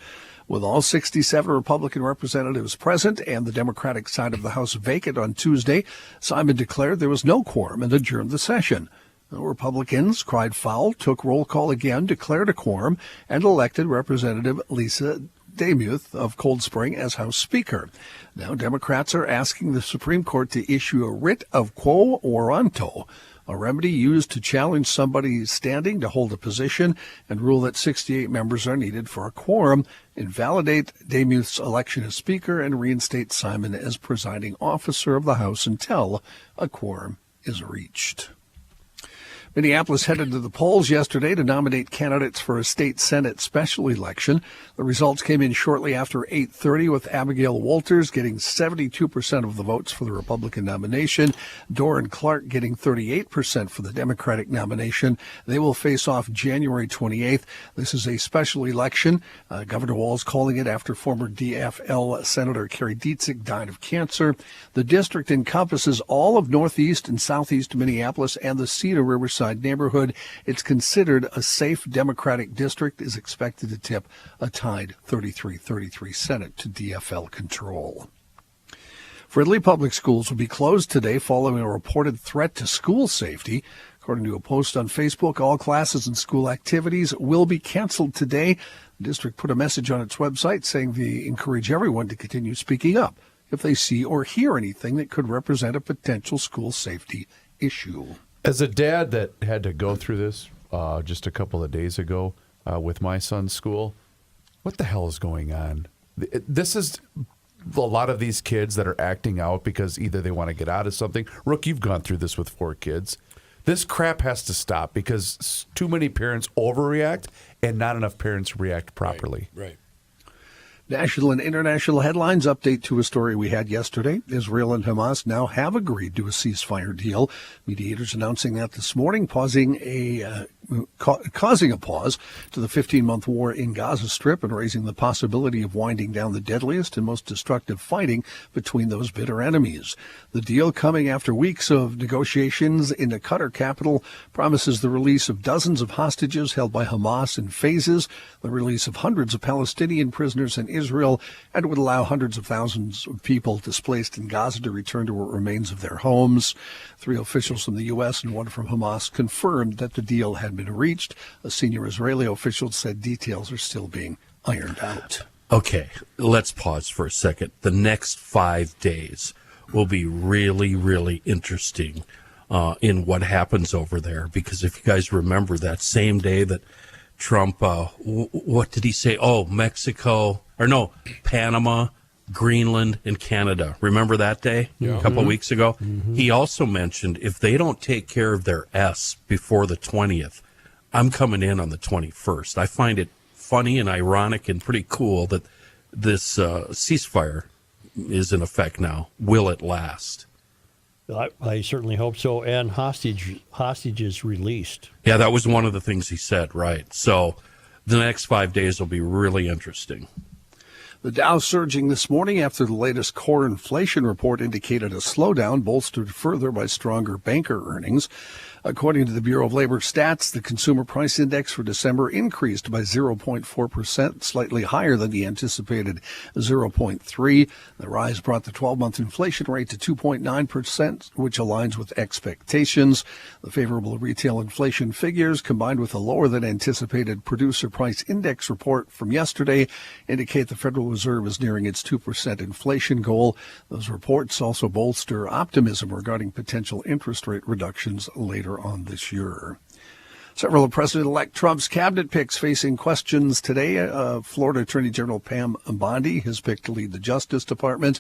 With all 67 Republican representatives present and the Democratic side of the House vacant on Tuesday, Simon declared there was no quorum and adjourned the session. The Republicans cried foul, took roll call again, declared a quorum, and elected Representative Lise Demuth of Cold Spring as House Speaker. Now Democrats are asking the Supreme Court to issue a writ of quo warranto, a remedy used to challenge somebody standing to hold a position and rule that 68 members are needed for a quorum, invalidate Demuth's election as Speaker, and reinstate Simon as presiding officer of the House until a quorum is reached. Minneapolis headed to the polls yesterday to nominate candidates for a state Senate special election. The results came in shortly after 8:30, with Abigail Walters getting 72% of the votes for the Republican nomination, Doran Clark getting 38% for the Democratic nomination. They will face off January 28th. This is a special election. Governor Walz calling it after former DFL Senator Kerry Dietzig died of cancer. The district encompasses all of northeast and southeast Minneapolis and the Cedar Riverside neighborhood. It's considered a safe Democratic district, is expected to tip a tied 33-33 Senate to DFL control. Fridley Public Schools will be closed today following a reported threat to school safety. According to a post on Facebook, all classes and school activities will be canceled today. The district put a message on its website saying they encourage everyone to continue speaking up if they see or hear anything that could represent a potential school safety issue. As a dad that had to go through this just a couple of days ago with my son's school, what the hell is going on? This is a lot of these kids that are acting out because either they want to get out of something. Rook, you've gone through this with 4 kids. This crap has to stop because too many parents overreact and not enough parents react properly. Right. National and international headlines update to a story we had yesterday. Israel and Hamas now have agreed to a ceasefire deal. Mediators announcing that this morning, causing a pause to the 15-month war in Gaza Strip and raising the possibility of winding down the deadliest and most destructive fighting between those bitter enemies. The deal, coming after weeks of negotiations in the Qatar capital, promises the release of dozens of hostages held by Hamas in phases, the release of hundreds of Palestinian prisoners in Israel, and would allow hundreds of thousands of people displaced in Gaza to return to what remains of their homes. 3 officials from the U.S. and 1 from Hamas confirmed that the deal had had been reached. A senior Israeli official said details are still being ironed out. Okay, let's pause for a second. The next 5 days will be really, really interesting in what happens over there. Because if you guys remember that same day that Trump, what did he say? Oh, Panama, Greenland, and Canada. Remember that day a couple of weeks ago? Mm-hmm. He also mentioned if they don't take care of their S before the 20th, I'm coming in on the 21st. I find it funny and ironic and pretty cool that this ceasefire is in effect now. Will it last? I certainly hope so. And hostages released. Yeah, that was one of the things he said, right. So the next 5 days will be really interesting. The Dow surging this morning after the latest core inflation report indicated a slowdown, bolstered further by stronger banker earnings. According to the Bureau of Labor Stats, the Consumer Price Index for December increased by 0.4%, slightly higher than the anticipated 0.3%. The rise brought the 12-month inflation rate to 2.9%, which aligns with expectations. The favorable retail inflation figures, combined with a lower than anticipated Producer Price Index report from yesterday, indicate the Federal Reserve is nearing its 2% inflation goal. Those reports also bolster optimism regarding potential interest rate reductions later on this year. Several of President-elect Trump's cabinet picks facing questions today. Florida Attorney General Pam Bondi, his pick to lead the Justice Department.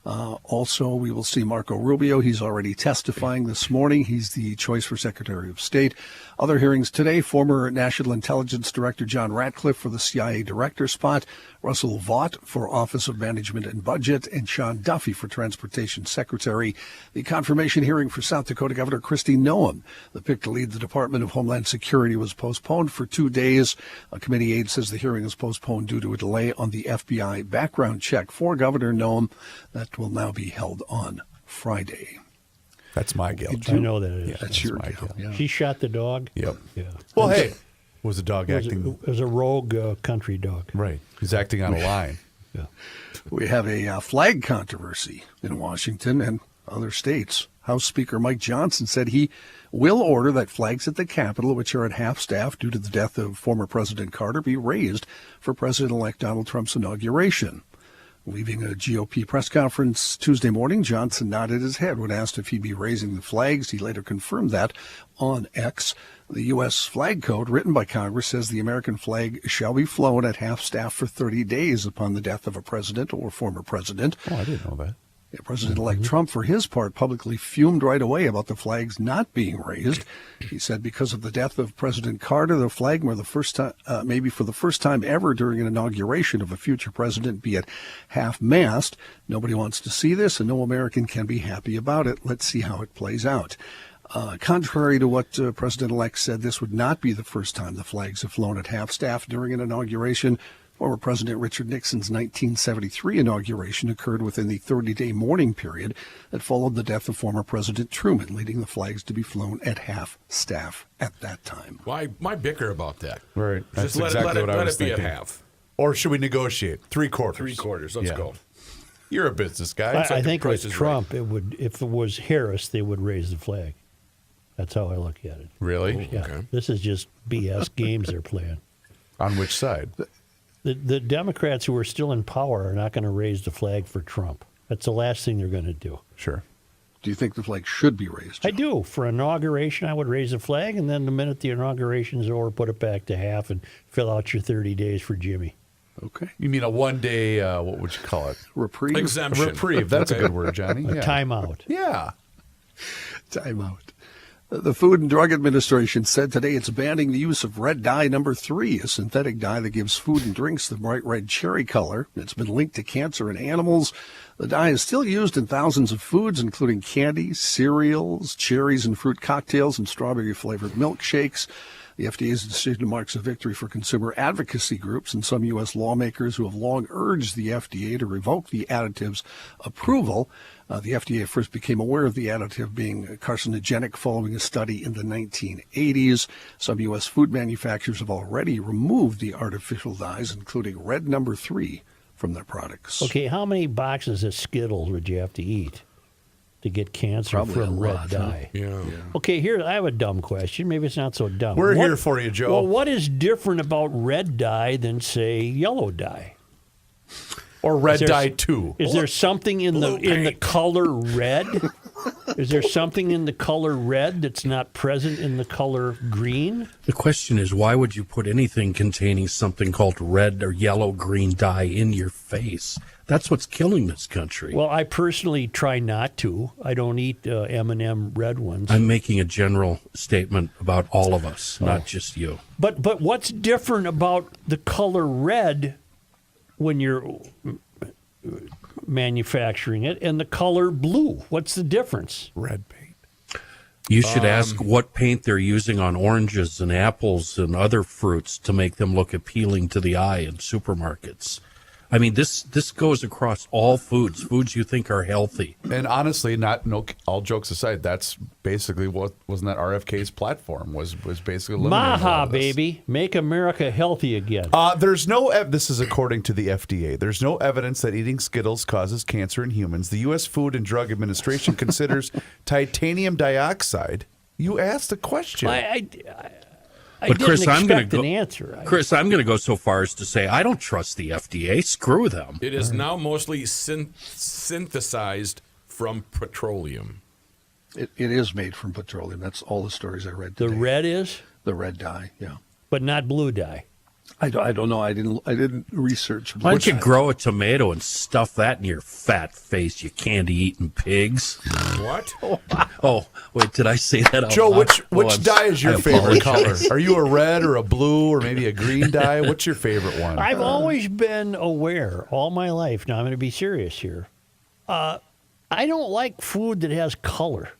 Also, we will see Marco Rubio. He's already testifying this morning. He's the choice for Secretary of State. Other hearings today, former National Intelligence Director John Ratcliffe for the CIA Director spot, Russell Vought for Office of Management and Budget, and Sean Duffy for Transportation Secretary. The confirmation hearing for South Dakota Governor Kristi Noem, the pick to lead the Department of Homeland Security, was postponed for 2 days. A committee aide says the hearing is postponed due to a delay on the FBI background check for Governor Noem. That will now be held on Friday. That's my guilt. I know that it is. Yeah, that's your my guilt. Yeah. She shot the dog? Yep. Yeah. Well, hey, was the dog It acting? was a rogue country dog. Right. He's acting on a line. Yeah. We have a flag controversy in Washington and other states. House Speaker Mike Johnson said he will order that flags at the Capitol, which are at half-staff due to the death of former President Carter, be raised for President-elect Donald Trump's inauguration. Leaving a GOP press conference Tuesday morning, Johnson nodded his head when asked if he'd be raising the flags. He later confirmed that on X. The U.S. flag code written by Congress says the American flag shall be flown at half-staff for 30 days upon the death of a president or former president. Oh, I didn't know that. President-elect Trump, for his part, publicly fumed right away about the flags not being raised. He said because of the death of President Carter, the flag maybe for the first time ever during an inauguration of a future president, be at half-mast. Nobody wants to see this, and no American can be happy about it. Let's see how it plays out. Contrary to what President-elect said, this would not be the first time the flags have flown at half-staff during an inauguration. Former President Richard Nixon's 1973 inauguration occurred within the 30-day mourning period that followed the death of former President Truman, leading the flags to be flown at half-staff at that time. Why bicker about that? Right. That's Just exactly what I was let it be thinking. at half. Or should we negotiate? 3/4. 3/4. Let's go. You're a business guy. I think Price with is Trump, it would. If it was Harris, they would raise the flag. That's how I look at it. Really? Yeah. Okay. This is just BS games they're playing. On which side? The Democrats who are still in power are not going to raise the flag for Trump. That's the last thing they're going to do. Sure. Do you think the flag should be raised? I do. For inauguration, I would raise the flag, and then the minute the inauguration is over, put it back to half and fill out your 30 days for Jimmy. Okay. You mean a one-day, what would you call it? Reprieve? Exemption. Reprieve. That's a good word, Johnny. A Yeah. timeout. Yeah. Time out. The Food and Drug Administration said today it's banning the use of red dye number 3, a synthetic dye that gives food and drinks the bright red cherry color. It's been linked to cancer in animals. The dye is still used in thousands of foods, including candy, cereals, cherries and fruit cocktails, and strawberry-flavored milkshakes. The FDA's decision marks a victory for consumer advocacy groups and some U.S. lawmakers who have long urged the FDA to revoke the additive's approval. The FDA first became aware of the additive being carcinogenic following a study in the 1980s. Some U.S. food manufacturers have already removed the artificial dyes, including red number 3, from their products. Okay, how many boxes of Skittles would you have to eat? to get cancer Probably from a red lot, huh? dye. Yeah. Okay, here I have a dumb question. Maybe it's not so dumb. We're here for you, Joe. Well, what is different about red dye than, say, yellow dye? Or red Is there- dye too. Is there something in the color red? Is there something in the color red that's not present in the color green? The question is, why would you put anything containing something called red or yellow green dye in your face? That's what's killing this country. Well, I personally try not to. I don't eat M&M red ones. I'm making a general statement about all of us, not just you. But what's different about the color red when you're manufacturing it and the color blue? What's the difference? Red paint. You should ask what paint they're using on oranges and apples and other fruits to make them look appealing to the eye in supermarkets. I mean, this goes across all foods you think are healthy. And honestly, all jokes aside, that's basically wasn't that RFK's platform was basically eliminating a lot Maha, of this. baby. Make America healthy again. There's no. This is according to the FDA. There's no evidence that eating Skittles causes cancer in humans. The U.S. Food and Drug Administration considers titanium dioxide. You asked a question. I But didn't Chris, I'm going expect an answer. Chris, I'm going to go so far as to say I don't trust the FDA. Screw them. It is now mostly synthesized from petroleum. It is made from petroleum. That's all the stories I read The today. red is, The red dye, yeah. but not blue dye. I don't know. I didn't research. Why don't you grow a tomato and stuff that in your fat face, you candy-eating pigs? What? Oh, wait, did I say that out Joe, loud? which dye is your I favorite color? apologize. Are you a red or a blue or maybe a green dye? What's your favorite one? I've always been aware all my life. Now I'm going to be serious here. I don't like food that has color.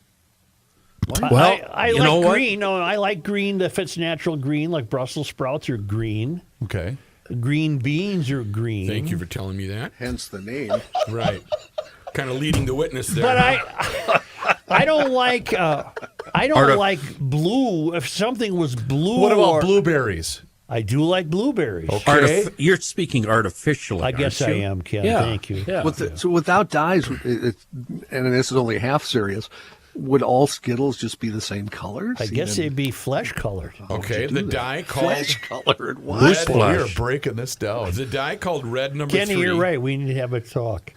Well, I you like know what? green. No, I like green if it's natural green, like Brussels sprouts are green. Okay. Green beans are green. Thank you for telling me that. Hence the name. Right. Kind of leading the witness there. But I don't like like blue. If something was blue, What about blueberries? I do like blueberries. Okay. You're speaking artificially. I guess I aren't you? am, Ken. Yeah. Thank you. Yeah. So without dyes, and this is only half serious, would all Skittles just be the same colors? I guess they'd be flesh colored. Okay, the dye called flesh colored. What? Loose We flesh. are breaking this down. the dye called red number Kenny, 3. you're right. We need to have a talk.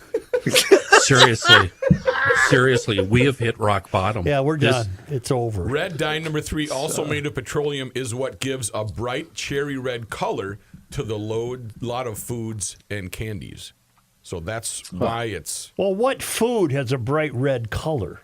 Seriously, we have hit rock bottom. Yeah, we're This- done. It's over. Red dye number 3, also made of petroleum, is what gives a bright cherry red color to the lot of foods and candies. So that's why it's Well, what food has a bright red color?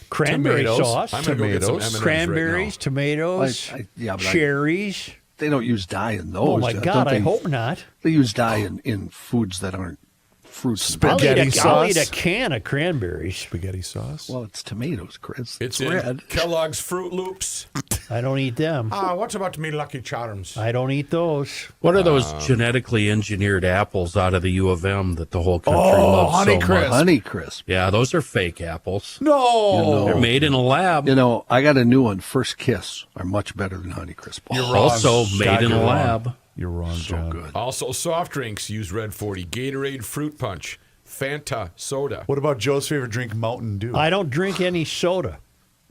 Cranberry Tomatoes. sauce, I'm gonna go get some Tomatoes. M&Ms cranberries, right tomatoes, but cherries. they don't use dye in those. Oh my don't God! they? I hope not. They use dye in foods that aren't fruits. And Spaghetti vegetables. I'll eat sauce? a can of cranberries. Spaghetti sauce. Well, it's tomatoes, Chris. It's red. in Kellogg's Fruit Loops. I don't eat them. What about me Lucky Charms? I don't eat those. What are those genetically engineered apples out of the U of M that the whole country loves so Honeycrisp. much? Honey Crisp. Yeah, those are fake apples. No. They're made in a lab. You know, I got a new one. First Kiss are much better than Honey Crisp. You're wrong. Also made God, in a you're wrong. lab. You're wrong, So John. good. Also, soft drinks use red 40. Gatorade Fruit Punch. Fanta Soda. What about Joe's favorite drink, Mountain Dew? I don't drink any soda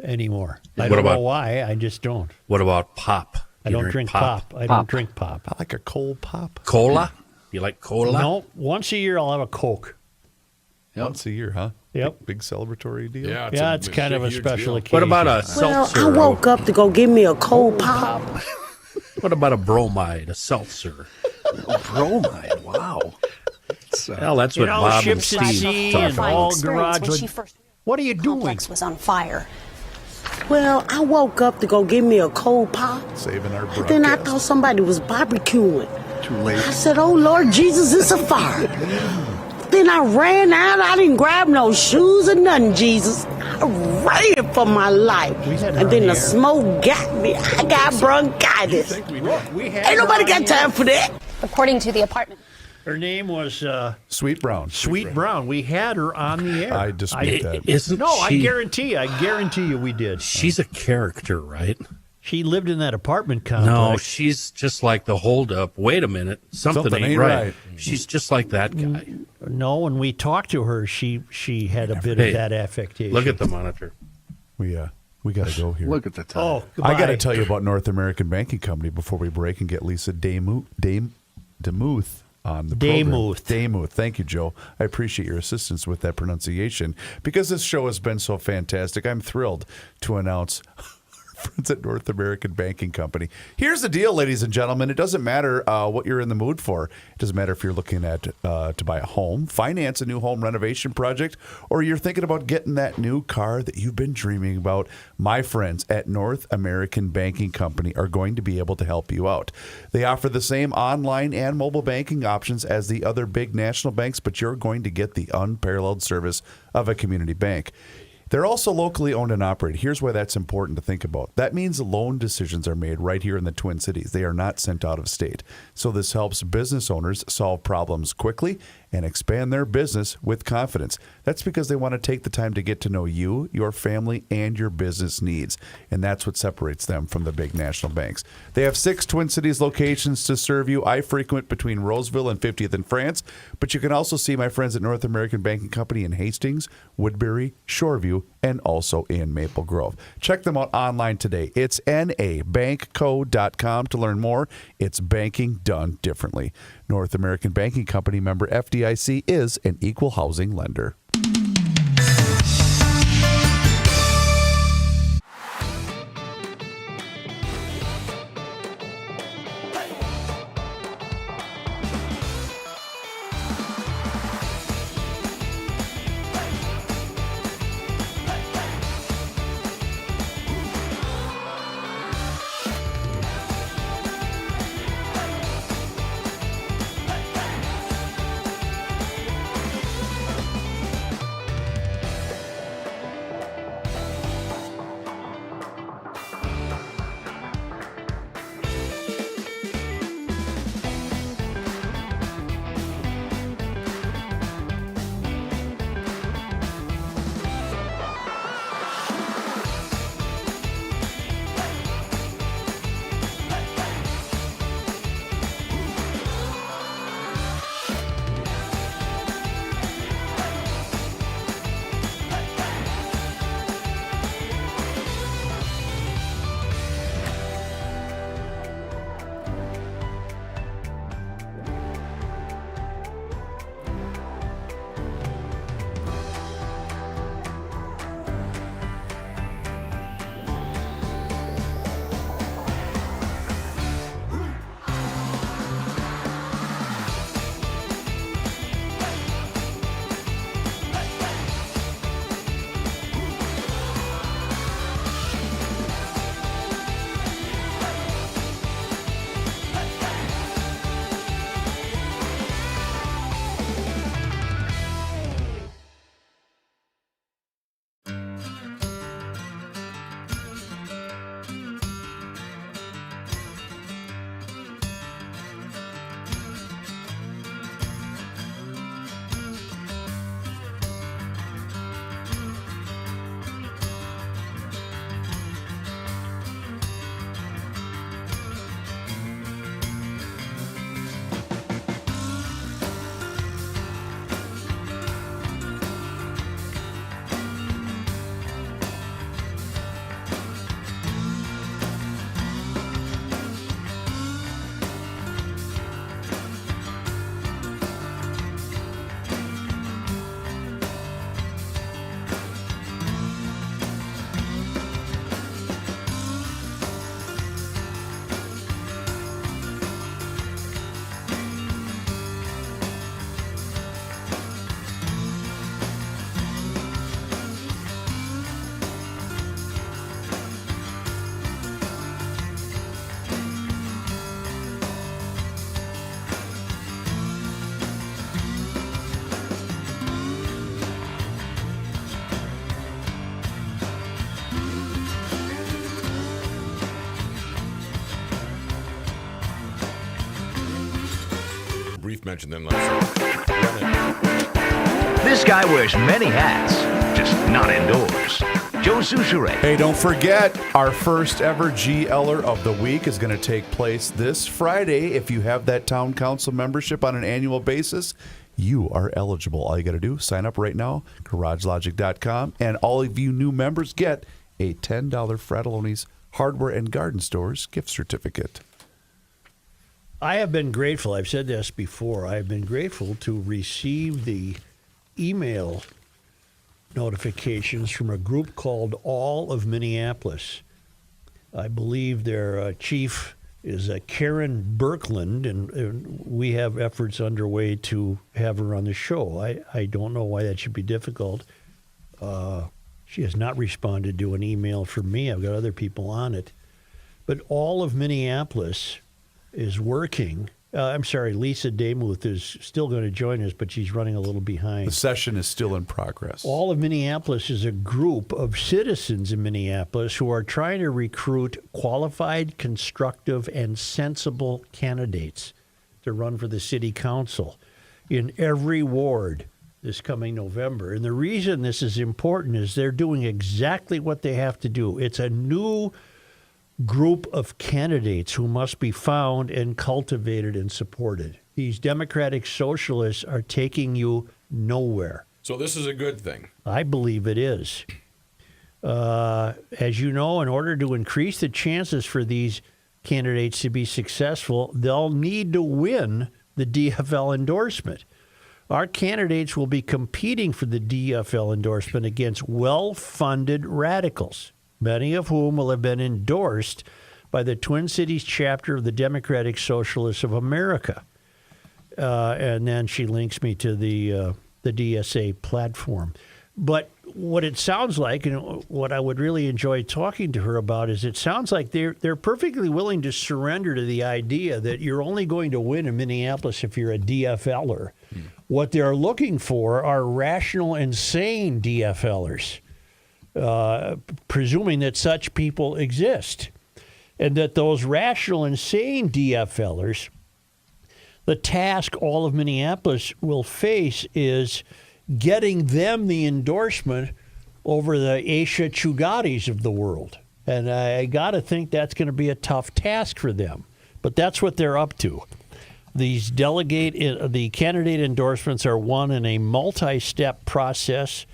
anymore. I What don't about- know why. I just don't. What about pop? I You don't drink pop. I don't drink pop. I like a cold pop. Cola? You like cola? No, once a year I'll have a Coke. Once a year, huh? Yep. Big celebratory deal. Yeah, Yeah, it's kind of a huge special deal. occasion. What about a Well, seltzer? I woke up to go get me a cold pop. What about a bromide, a seltzer? Bromide. Wow. It's, Well, that's You what know, Bob and ships at Steve sea talk and about. all experience garage. when she first What are you doing? complex was on fire. Well, I woke up to go get me a cold pop. Saving our broadcast. Then I thought somebody was barbecuing. too late. I said, "Oh Lord Jesus, it's a fire." Then I ran out. I didn't grab no shoes or nothing, Jesus. I ran for my life. And then the smoke got me. I got bronchitis. Ain't nobody got time for that. According to the apartment. Her name was Sweet Brown. Sweet Brown. We had her on the air. I dispute that. Isn't No, I she? guarantee you we did. She's a character, right? She lived in that apartment complex. No, she's just like the holdup. Wait a minute. Something ain't right. She's just like that guy. No, when we talked to her, she had a bit of that affectation. Look at the monitor. We got to go here. Look at the time. Oh, I got to tell you about North American Banking Company before we break and get Lise Demuth on the program. Demuth. Thank you, Joe. I appreciate your assistance with that pronunciation because this show has been so fantastic. I'm thrilled to announce friends at North American Banking Company. Here's the deal, ladies and gentlemen. It doesn't matter what you're in the mood for. It doesn't matter if you're looking at to buy a home, finance a new home renovation project, or you're thinking about getting that new car that you've been dreaming about. My friends at North American Banking Company are going to be able to help you out. They offer the same online and mobile banking options as the other big national banks, but you're going to get the unparalleled service of a community bank. They're also locally owned and operated. Here's why that's important to think about. That means loan decisions are made right here in the Twin Cities. They are not sent out of state. So this helps business owners solve problems quickly and expand their business with confidence. That's because they want to take the time to get to know you, your family, and your business needs. And that's what separates them from the big national banks. They have 6 Twin Cities locations to serve you. I frequent between Roseville and 50th and France, but you can also see my friends at North American Banking Company in Hastings, Woodbury, Shoreview, and also in Maple Grove. Check them out online today. It's nabankco.com to learn more. It's banking done differently. North American Banking Company, member FDIC, is an equal housing lender. Brief mention then. Let's This guy wears many hats, just not indoors. Joe Souchere. Hey, don't forget, our first ever GLer of the week is going to take place this Friday. If you have that town council membership on an annual basis, you are eligible. All you got to do, sign up right now, garagelogic.com, and all of you new members get a $10 Fratelloni's Hardware and Garden Stores gift certificate. I have been grateful. I've said this before. I have been grateful to receive the email notifications from a group called All of Minneapolis. I believe their chief is Karen Birkland, and we have efforts underway to have her on the show. I don't know why that should be difficult. She has not responded to an email from me. I've got other people on it. But All of Minneapolis is working. Lise Demuth is still going to join us, but she's running a little behind. The session is still in progress. All of Minneapolis is a group of citizens in Minneapolis who are trying to recruit qualified, constructive, and sensible candidates to run for the city council in every ward this coming November. And the reason this is important is they're doing exactly what they have to do. It's a new group of candidates who must be found and cultivated and supported. These democratic socialists are taking you nowhere. So this is a good thing. I believe it is. As you know, in order to increase the chances for these candidates to be successful, they'll need to win the DFL endorsement. Our candidates will be competing for the DFL endorsement against well-funded radicals, many of whom will have been endorsed by the Twin Cities chapter of the Democratic Socialists of America. And then she links me to the DSA platform. But what it sounds like, and what I would really enjoy talking to her about, is it sounds like they're perfectly willing to surrender to the idea that you're only going to win in Minneapolis if you're a DFLer. What they're looking for are rational and sane DFLers. Presuming that such people exist, and that those rational and sane DFLers, the task all of Minneapolis will face is getting them the endorsement over the Aisha Chugatis of the world. And I got to think that's going to be a tough task for them. But that's what they're up to. The candidate endorsements are won in a multi-step process,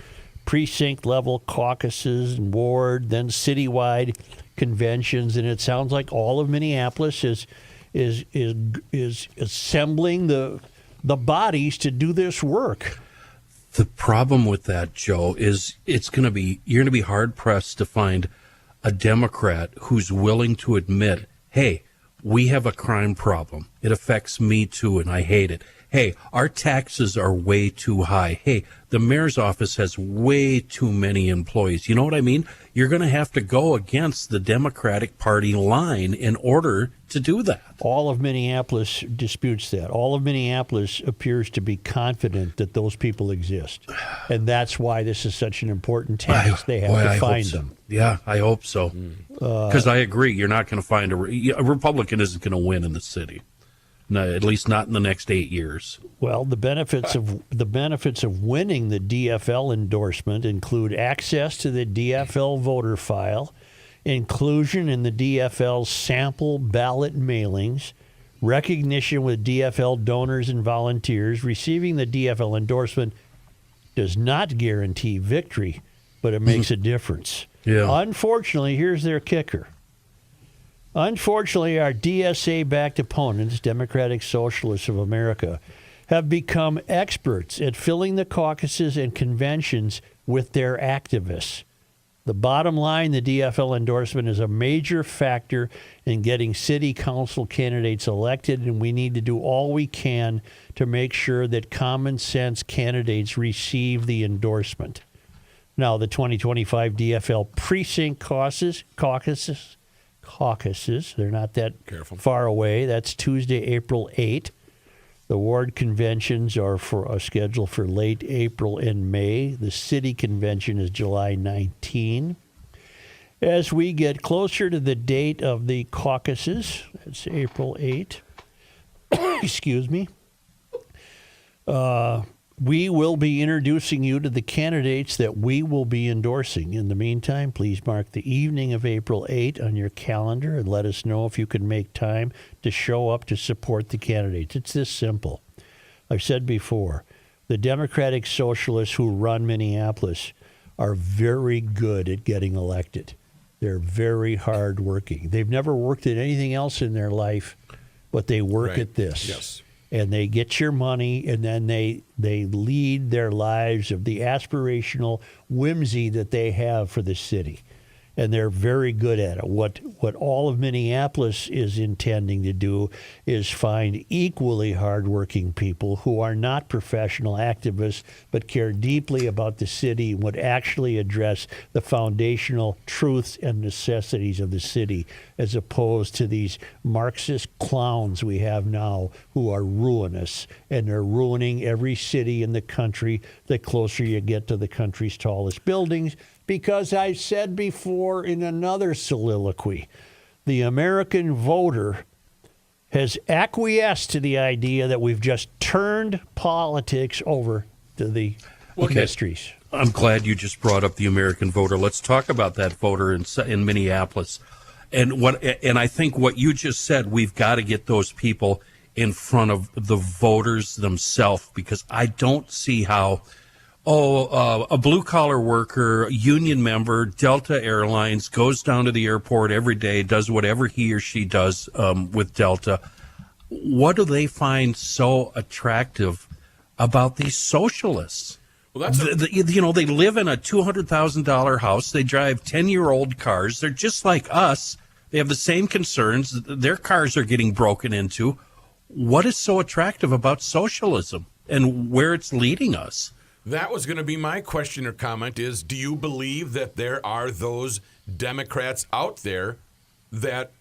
precinct-level caucuses and ward, then citywide conventions, and it sounds like all of Minneapolis is assembling the bodies to do this work. The problem with that, Joe, is you're going to be hard pressed to find a Democrat who's willing to admit, hey, we have a crime problem. It affects me too, and I hate it. Hey, our taxes are way too high. Hey, the mayor's office has way too many employees. You know what I mean? You're going to have to go against the Democratic Party line in order to do that. All of Minneapolis disputes that. All of Minneapolis appears to be confident that those people exist. And that's why this is such an important task. They have to find them. Yeah, I hope so. Because I agree. You're not going to find a Republican isn't going to win in the city. No, at least not in the next 8 years. Well, the benefits of winning the DFL endorsement include access to the DFL voter file, inclusion in the DFL sample ballot mailings, recognition with DFL donors and volunteers. Receiving the DFL endorsement does not guarantee victory, but it makes a difference. Yeah. Unfortunately, here's their kicker. Unfortunately, our DSA-backed opponents, Democratic Socialists of America, have become experts at filling the caucuses and conventions with their activists. The bottom line, the DFL endorsement is a major factor in getting city council candidates elected, and we need to do all we can to make sure that common sense candidates receive the endorsement. Now, the 2025 DFL precinct caucuses, they're not that far away. That's Tuesday, April 8. The ward conventions are scheduled for late April and May. The city convention is July 19. As we get closer to the date of the caucuses, that's April 8, excuse me, we will be introducing you to the candidates that we will be endorsing. In the meantime, please mark the evening of April 8 on your calendar and let us know if you can make time to show up to support the candidates. It's this simple. I've said before, the Democratic Socialists who run Minneapolis are very good at getting elected. They're very hardworking. They've never worked at anything else in their life, but they work at this. Yes. And they get your money, and then they lead their lives of the aspirational whimsy that they have for the city. And they're very good at it. What all of Minneapolis is intending to do is find equally hardworking people who are not professional activists but care deeply about the city and would actually address the foundational truths and necessities of the city, as opposed to these Marxist clowns we have now who are ruinous, and they're ruining every city in the country the closer you get to the country's tallest buildings. Because I said before in another soliloquy, the American voter has acquiesced to the idea that we've just turned politics over to the industries. I'm glad you just brought up the American voter. Let's talk about that voter in Minneapolis. And I think what you just said, we've got to get those people in front of the voters themselves, because I don't see how a blue-collar worker, union member, Delta Airlines, goes down to the airport every day, does whatever he or she does with Delta. What do they find so attractive about these socialists? Well, that's they live in a $200,000 house. They drive 10-year-old cars. They're just like us. They have the same concerns. Their cars are getting broken into. What is so attractive about socialism and where it's leading us? That was going to be my question or comment is, do you believe that there are those Democrats out there that,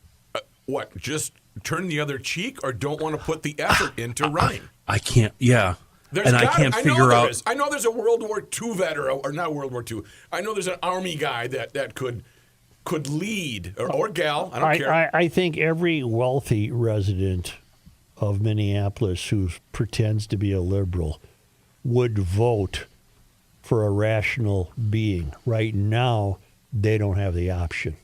just turn the other cheek or don't want to put the effort into running? I can't, yeah. I can't figure out. I know there's a World War II vet or not World War II. I know there's an Army guy that could lead, or gal, I don't care. I think every wealthy resident of Minneapolis who pretends to be a liberal would vote for a rational being. Right now, they don't have the option.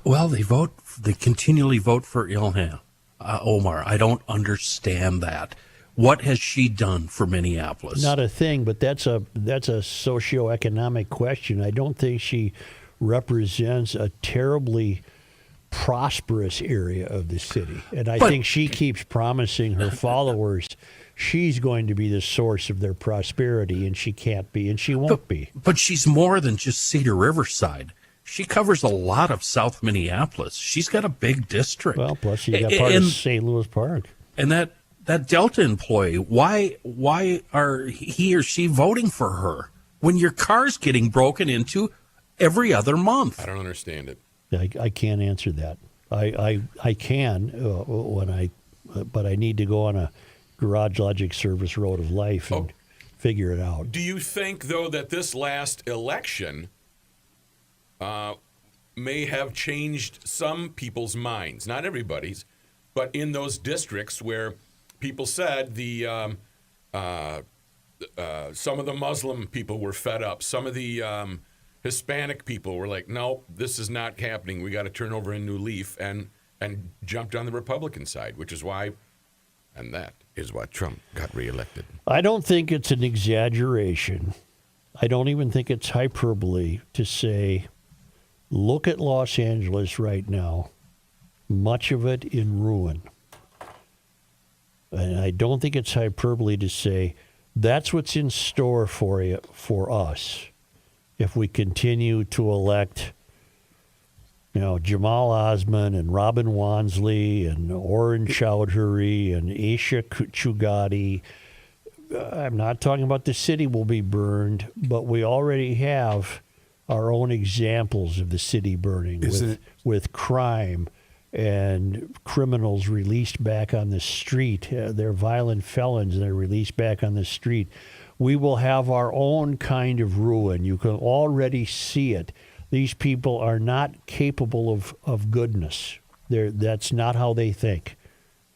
Well, they continually vote for Ilhan Omar. I don't understand that. What has she done for Minneapolis? Not a thing, but that's a socioeconomic question. I don't think she represents a terribly prosperous area of the city. And I think she keeps promising her followers she's going to be the source of their prosperity, and she can't be, and she won't be. But she's more than just Cedar Riverside. She covers a lot of South Minneapolis. She's got a big district. Well, plus you got part of St. Louis Park. And that Delta employee, why are he or she voting for her when your car's getting broken into every other month? I don't understand it. I can't answer that. I can but I need to go on a Garage Logic Service road of life and figure it out. Do you think, though, that this last election may have changed some people's minds? Not everybody's, but in those districts where people said some of the Muslim people were fed up, some of the Hispanic people were like, no, this is not happening. We got to turn over a new leaf, and jumped on the Republican side, which is why, and that is why Trump got reelected. I don't think it's an exaggeration. I don't even think it's hyperbole to say, look at Los Angeles right now, much of it in ruin. And I don't think it's hyperbole to say that's what's in store for us if we continue to elect Jamal Osman and Robin Wansley and Orrin Chowdhury and Aisha Chugati. I'm not talking about the city will be burned, but we already have our own examples of the city burning with crime and criminals released back on the street. They're violent felons and they're released back on the street. We will have our own kind of ruin. You can already see it. These people are not capable of goodness. That's not how they think.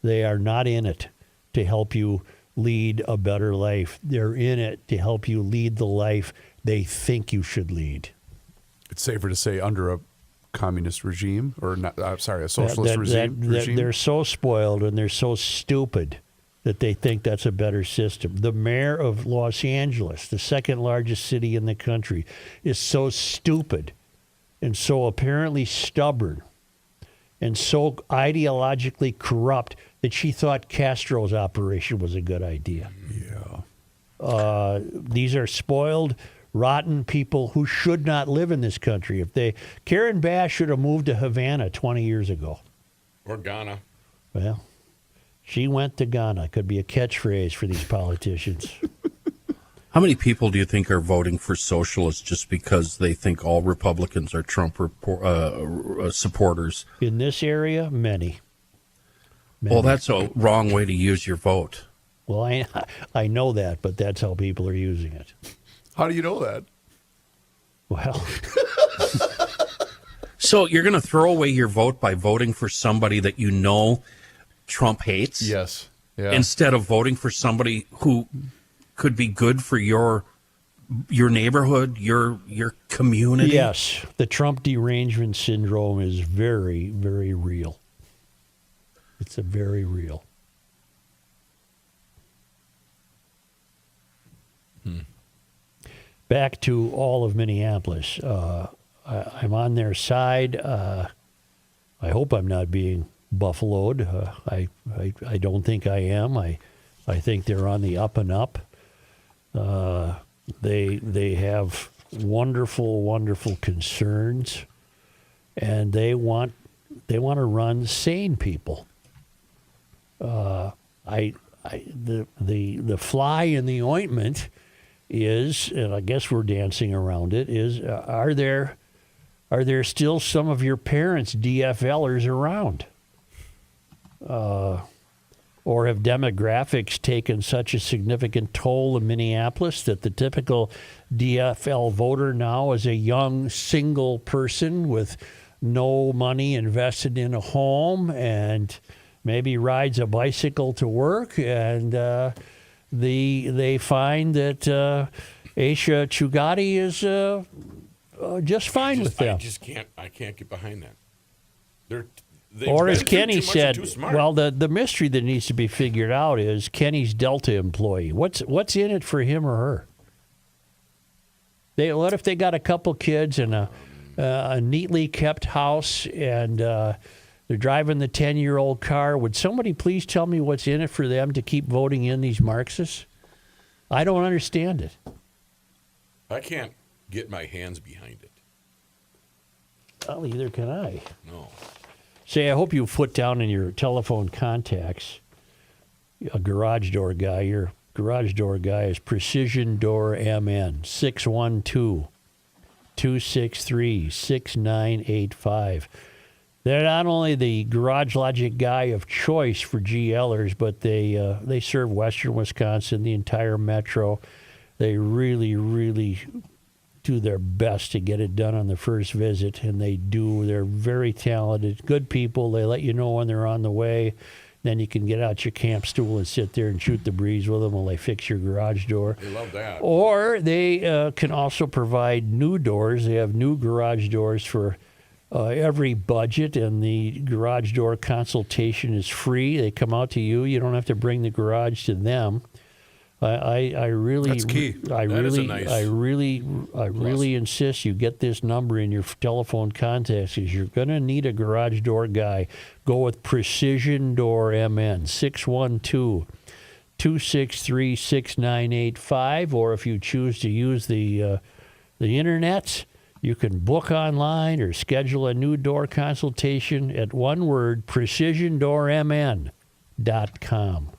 They are not in it to help you lead a better life. They're in it to help you lead the life they think you should lead. It's safer to say under a communist regime, or not? A socialist regime. They're so spoiled and they're so stupid that they think that's a better system. The mayor of Los Angeles, the second largest city in the country, is so stupid and so apparently stubborn and so ideologically corrupt that she thought Castro's operation was a good idea. Yeah. These are spoiled, rotten people who should not live in this country. Karen Bass should have moved to Havana 20 years ago. Or Ghana. Well, she went to Ghana. Could be a catchphrase for these politicians. How many people do you think are voting for socialists just because they think all Republicans are Trump supporters? In this area, many. Well, that's a wrong way to use your vote. Well, I know that, but that's how people are using it. How do you know that? Well, so you're going to throw away your vote by voting for somebody that you know Trump hates? Yes. Yeah. Instead of voting for somebody who could be good for your neighborhood, your community? yes, the Trump derangement syndrome is very, very real. It's a very real. Back to all of Minneapolis. I'm on their side. I hope I'm not being buffaloed. I don't think I am. I think they're on the up and up. They have wonderful, wonderful concerns, and they want to run sane people. The fly in the ointment is, and I guess we're dancing around it, is are there still some of your parents' DFLers around? Or have demographics taken such a significant toll in Minneapolis that the typical DFL voter now is a young single person with no money invested in a home and maybe rides a bicycle to work, and they find that Aisha Chugati is just fine with them. I can't get behind that. Or as Kenny said, well, the mystery that needs to be figured out is Kenny's Delta employee. What's in it for him or her? What if they got a couple kids and a neatly kept house and they're driving the 10-year-old car? Would somebody please tell me what's in it for them to keep voting in these Marxists? I don't understand it. I can't get my hands behind it. Well, neither can I. No. Say, I hope you put down in your telephone contacts a garage door guy. Your garage door guy is Precision Door MN, 612-263-6985. They're not only the Garage Logic guy of choice for GLers, but they serve Western Wisconsin, the entire metro. They really, really do their best to get it done on the first visit, and they do. They're very talented, good people. They let you know when they're on the way. Then you can get out your camp stool and sit there and shoot the breeze with them while they fix your garage door. They love that. Or they can also provide new doors. They have new garage doors for every budget, and the garage door consultation is free. They come out to you. You don't have to bring the garage to them. I really, that's key. I really insist you get this number in your telephone contacts, because you're going to need a garage door guy. Go with Precision Door MN, 612-263-6985, or if you choose to use the internet, you can book online or schedule a new door consultation at one word, precisiondoormn.com.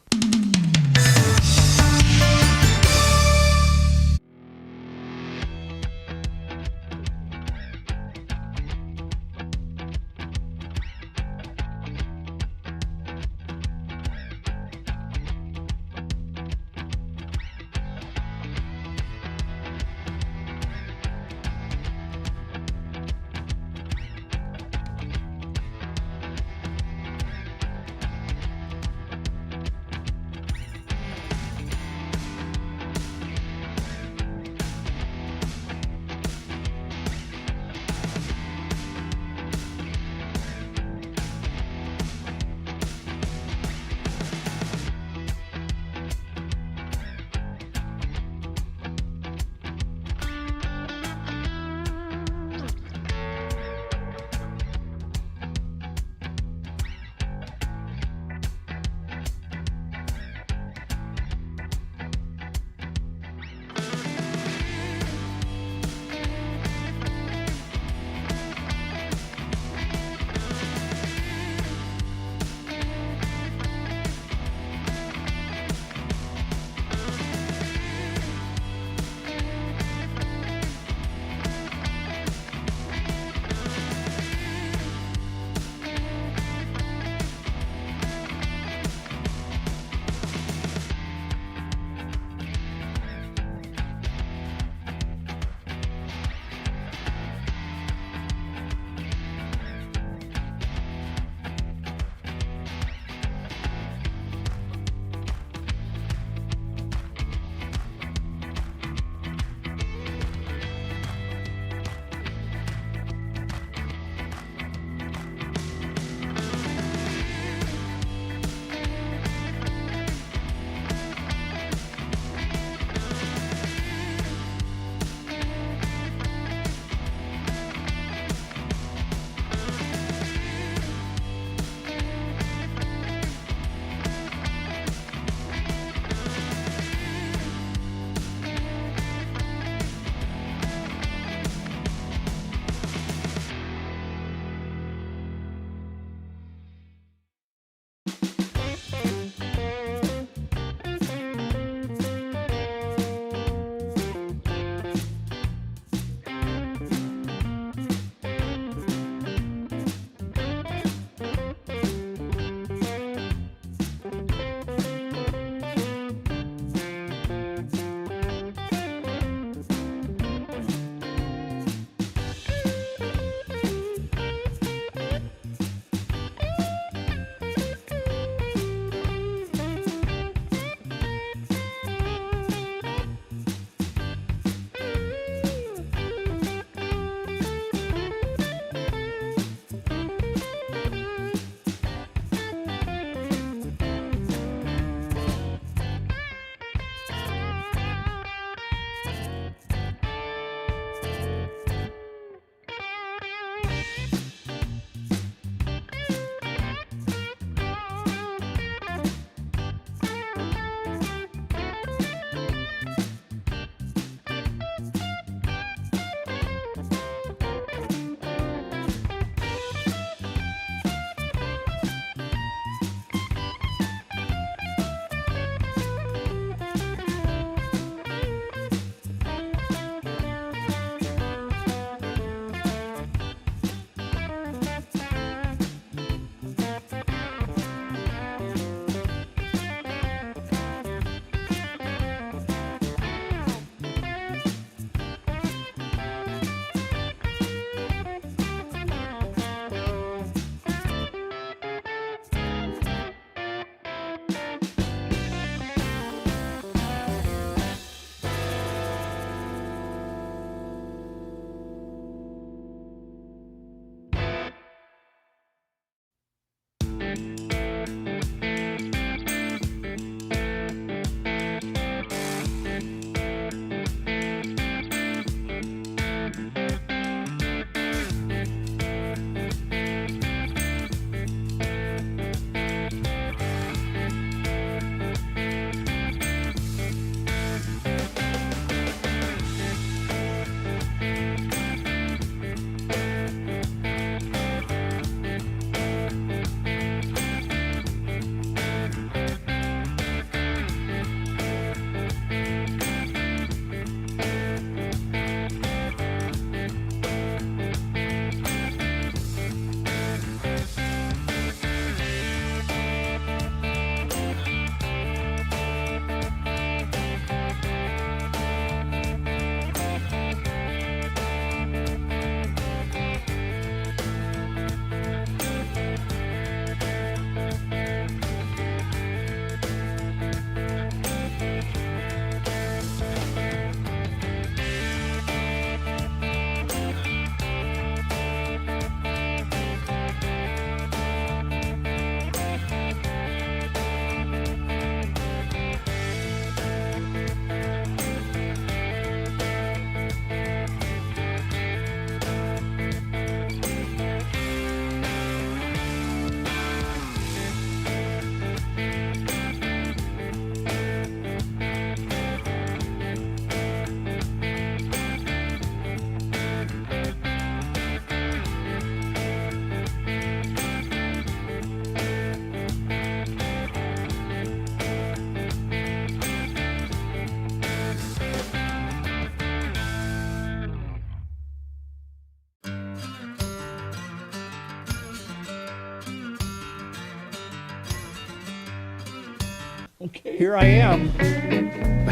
Here I am.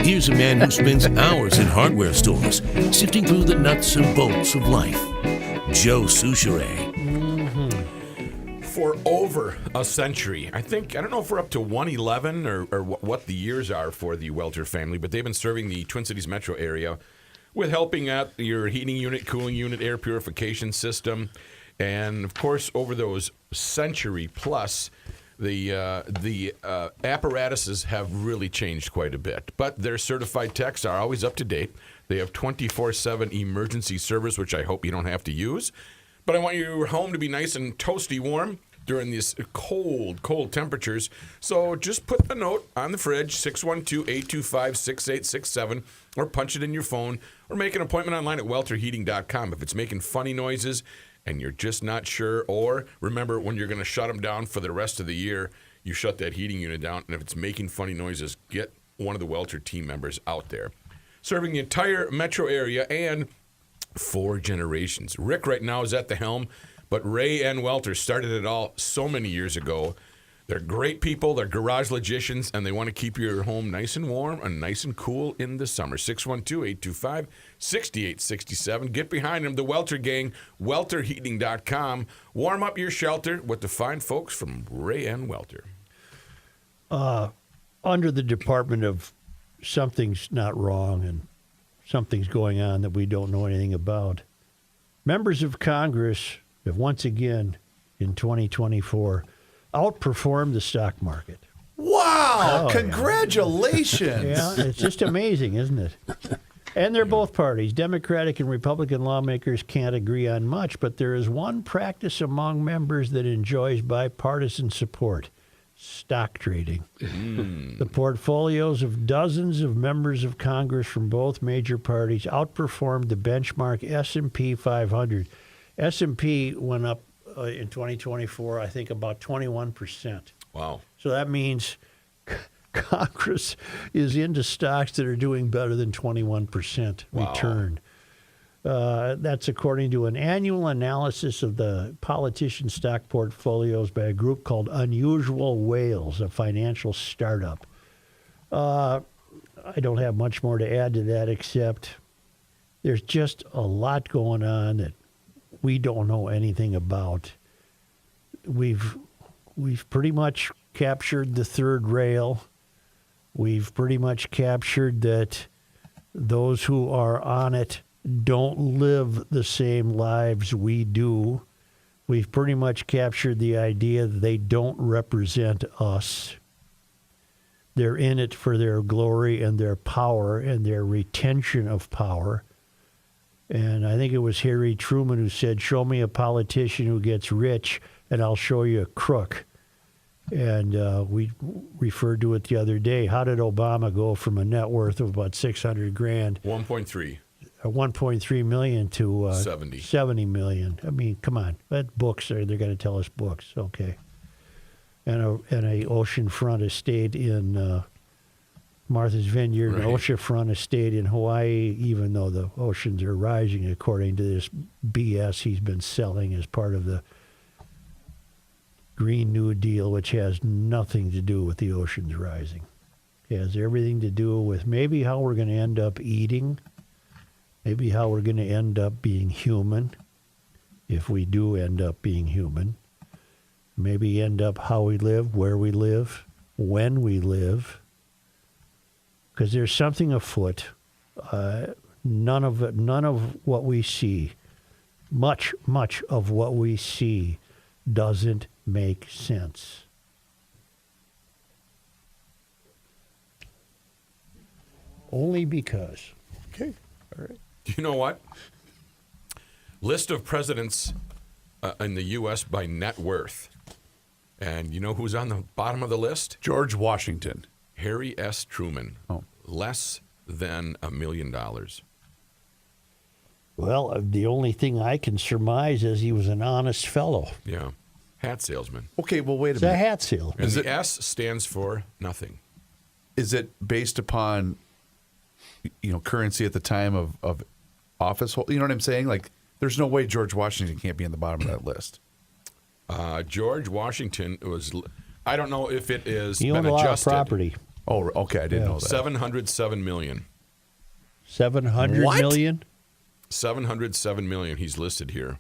Here's a man who spends hours in hardware stores, sifting through the nuts and bolts of life. Joe Souchere. For over a century, I don't know if we're up to 111 or what the years are for the Welter family, but they've been serving the Twin Cities metro area with helping out your heating unit, cooling unit, air purification system. And, of course, over those century plus, the apparatuses have really changed quite a bit. But their certified techs are always up to date. They have 24/7 emergency service, which I hope you don't have to use. But I want your home to be nice and toasty warm during these cold, cold temperatures. So just put a note on the fridge, 612-825-6867, or punch it in your phone, or make an appointment online at welterheating.com. If it's making funny noises and you're just not sure, or remember when you're going to shut them down for the rest of the year, you shut that heating unit down, and if it's making funny noises, get one of the Welter team members out there. Serving the entire metro area and 4 generations. Rick right now is at the helm, but Ray and Welter started it all so many years ago. They're great people. They're garage logicians, and they want to keep your home nice and warm and nice and cool in the summer. 612-825-6867. Get behind them, the Welter gang, welterheating.com. Warm up your shelter with the fine folks from Ray and Welter. Under the Department of something's not wrong and something's going on that we don't know anything about, members of Congress have once again, in 2024, outperformed the stock market. Wow! Oh, Congratulations! Yeah, it's just amazing, isn't it? And they're both parties. Democratic and Republican lawmakers can't agree on much, but there is one practice among members that enjoys bipartisan support: stock trading. The portfolios of dozens of members of Congress from both major parties outperformed the benchmark S&P 500. S&P went up in 2024, I think, about 21%. Wow. So that means Congress is into stocks that are doing better than 21% return. That's according to an annual analysis of the politician stock portfolios by a group called Unusual Whales, a financial startup. I don't have much more to add to that, except there's just a lot going on that we don't know anything about. We've pretty much captured the third rail. We've pretty much captured that those who are on it don't live the same lives we do. We've pretty much captured the idea that they don't represent us. They're in it for their glory and their power and their retention of power. And I think it was Harry Truman who said, "Show me a politician who gets rich, and I'll show you a crook." And we referred to it the other day. How did Obama go from a net worth of about $600,000, 1.3 million to 70 million? I mean, come on, that books are, they're going to tell us books, okay? And a oceanfront estate in Martha's Vineyard, an oceanfront estate in Hawaii, even though the oceans are rising, according to this BS he's been selling as part of the Green New Deal, which has nothing to do with the oceans rising. It has everything to do with maybe how we're going to end up eating, maybe how we're going to end up being human, if we do end up being human, maybe end up how we live, where we live, when we live. Because there's something afoot. None of what we see, much of what we see, doesn't make sense. Only because. Okay, all right. Do you know what? List of presidents in the U.S. by net worth. And you know who's on the bottom of the list? George Washington. Harry S. Truman. Oh. Less than $1 million. Well, the only thing I can surmise is he was an honest fellow. Yeah. Hat salesman. Okay, well, wait a It's minute. a hat salesman. And the S stands for nothing. Is it based upon, currency at the time of office? You know what I'm saying? Like, there's no way George Washington can't be in the bottom of that list. George Washington was, I don't know if it is He been owned a lot of adjusted. property. Oh, okay. I didn't know that. 707 million. 700 What? million? 707 million he's listed here.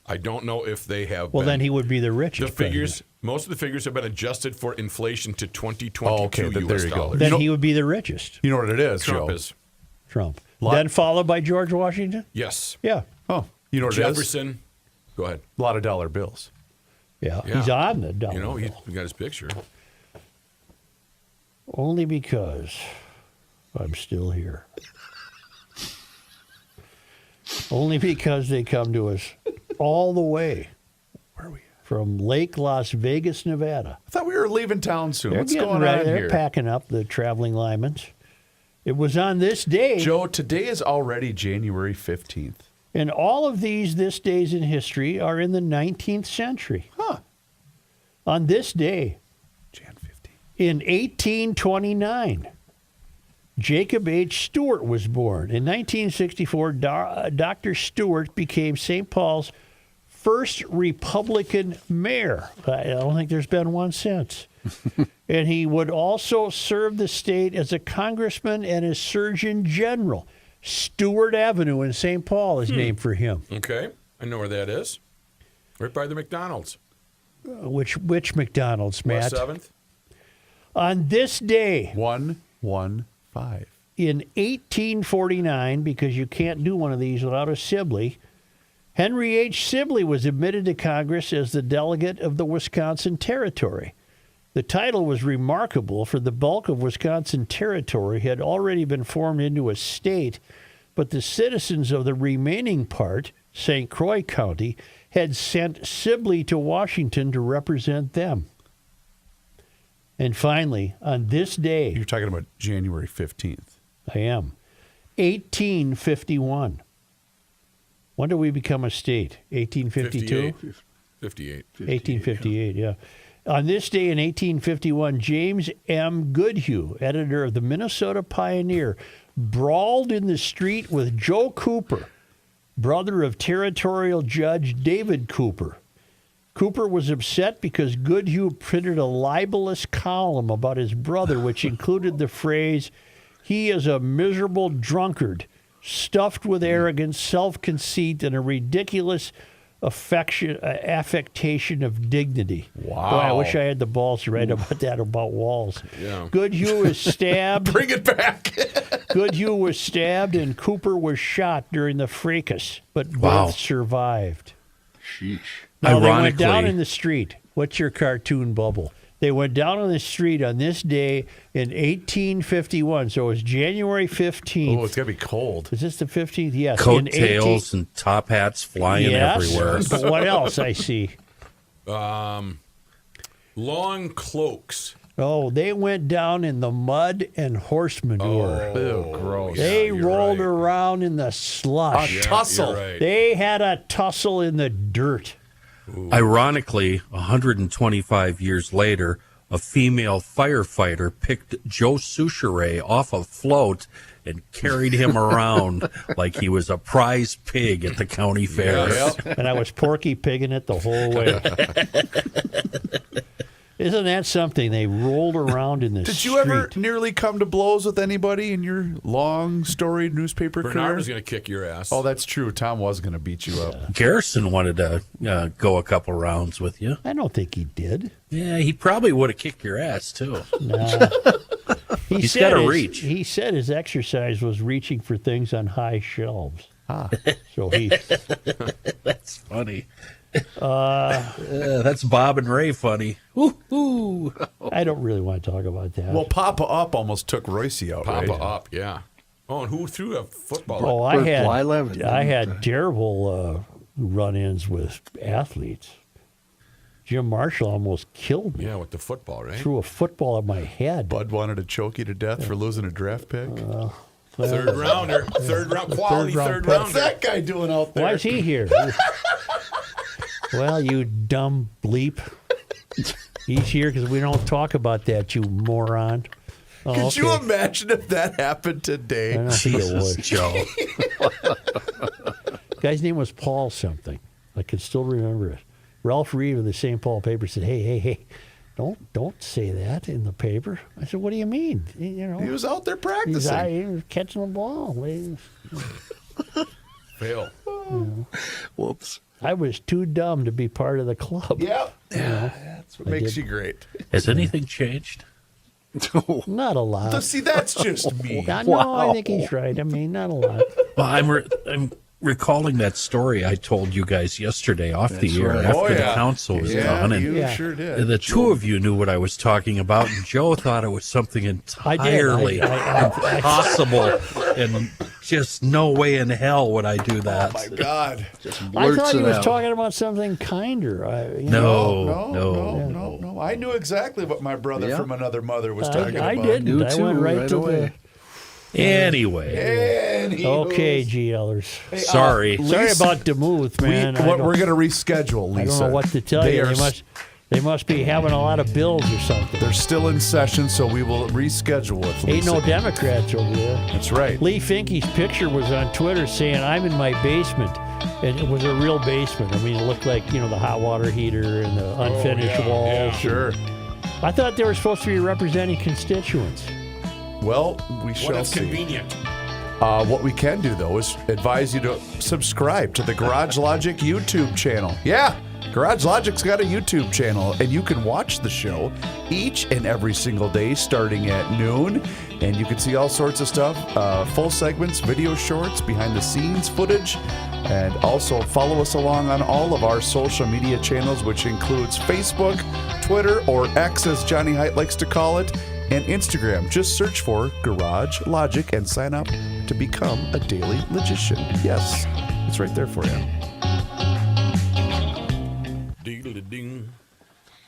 I don't know if they have Well, been. then he would be the richest. The figures, most of the figures have been adjusted for inflation to 2022 Oh, okay, then there U.S. you go. dollars. Then he would be the richest. You know what it is, Trump Joe? is. Trump. Then followed by George Washington? Yes. Yeah. Oh, you know what it is? Jefferson. Go ahead. A lot of dollar bills. Yeah. Yeah. He's on the dollar. You know, bill. he got his picture. Only because I'm still here. Only because they come to us all the way. Where are we? From Lake Las Vegas, Nevada. I thought we were leaving town soon. They're What's getting going ready. on They're here? packing up the traveling Lymans. It was on this day. Joe, today is already January 15th. And all of these this days in history are in the 19th century. Huh. On this day, Jan 15th. in 1829, Jacob H. Stewart was born. In 1964, Dr. Stewart became St. Paul's first Republican mayor. I don't think there's been one since. And he would also serve the state as a congressman and as Surgeon General. Stewart Avenue in St. Paul is named for him. Okay. I know where that is. Right by the McDonald's. Which McDonald's, Matt? West 7th. On this day, 115. in 1849, because you can't do one of these without a Sibley, Henry H. Sibley was admitted to Congress as the delegate of the Wisconsin Territory. The title was remarkable, for the bulk of Wisconsin Territory had already been formed into a state, but the citizens of the remaining part, St. Croix County, had sent Sibley to Washington to represent them. And finally, on this day, You're talking about January 15th. I am, 1851. When did we become a state? 1852? 58. 1858, yeah. On this day in 1851, James M. Goodhue, editor of the Minnesota Pioneer, brawled in the street with Joe Cooper, brother of territorial judge David Cooper. Cooper was upset because Goodhue printed a libelous column about his brother, which included the phrase, "He is a miserable drunkard, stuffed with arrogance, self-conceit, and a ridiculous affectation of dignity." Wow. Boy, I wish I had the balls to write about that about walls. Yeah. Goodhue is stabbed. Bring it back. Goodhue was stabbed and Cooper was shot during the fracas, but Wow. both survived. Sheesh. Now, they went Ironically- down in the street. What's your cartoon bubble? They went down on the street on this day in 1851. So it was January 15th. Oh, it's got to be cold. Is this the 15th? Yes. in Coattails and top hats flying yes, everywhere. But what else I see? Long cloaks. Oh, they went down in the mud and horse manure. Ew, gross. They you're rolled right. around in the slush. A tussle. You're right. They had a tussle in the dirt. Ironically, 125 years later, a female firefighter picked Joe Souchere off a float and carried him around like he was a prize pig at the county fair. Yes. And I was Porky Pigging it the whole way. Isn't that something? They rolled around in the Did street. you ever nearly come to blows with anybody in your long, storied newspaper Bernard career? was going to kick your ass. Oh, that's true. Tom was going to beat you up. Garrison wanted to go a couple rounds with you. I don't think he did. Yeah, he probably would have kicked your ass, too. No. He's said gotta his- reach. He said his exercise was reaching for things on high shelves. So he. That's funny. That's Bob and Ray funny. Woo-hoo. I don't really want to talk about that. Well, Papa Up almost took Royce out, Papa right? up, yeah. Oh, and who threw a football? oh, I Bert had Blyleven. I had terrible run-ins with athletes. Jim Marshall almost killed me. Yeah, with the football, right? Threw a football at my head. Bud wanted to choke you to death for losing a draft pick. Third rounder. Third round. Quality third rounder. What's that guy doing out there? Why is he here? Well, you dumb bleep. He's here because we don't talk about that, you moron. Oh, Could you okay. imagine if that happened I today? don't think it Jesus, would. Joe. Guy's name was Paul something. I can still remember it. Ralph Reed of the St. Paul paper said, hey, Don't say that in the paper. I said, what do you mean? You know, He was out there he practicing. was catching the ball. Fail. Whoops. I was too dumb to be part of the club. Yeah. You know, That's what makes you great. Has anything changed? not a lot. See, that's just me. No, I think he's right. I mean, not a lot. Well, I'm recalling that story I told you guys yesterday off the air right. after the council was gone, and you sure did. the two of you knew what I was talking about, and Joe thought it was something entirely impossible, and just no way in hell would I do that. Oh, my God. I thought he was out. talking about something kinder. No. I knew exactly what my brother from another mother was talking I about. didn't. Knew I too, went right right to away. Anyway, Okay, GLers. sorry. Sorry about Demuth, man. We're going to reschedule, Lisa. I don't know what to tell They you. are They must be having a lot of bills or something. They're still in session, so we will reschedule it. Ain't Lisa. no Democrats over there. That's right. Lee Finke's picture was on Twitter saying, I'm in my basement. And it was a real basement. I mean, it looked like, the hot water heater and the unfinished walls. Yeah, sure. I thought they were supposed to be representing constituents. Well, we What shall if see. convenient? What we can do, though, is advise you to subscribe to the Garage Logic YouTube channel. Yeah, Garage Logic's got a YouTube channel, and you can watch the show each and every single day starting at noon. And you can see all sorts of stuff, full segments, video shorts, behind-the-scenes footage, and also follow us along on all of our social media channels, which includes Facebook, Twitter, or X, as Johnny Height likes to call it, and Instagram. Just search for Garage Logic and sign up to become a daily logician. Yes, it's right there for you. Ding-a-ding.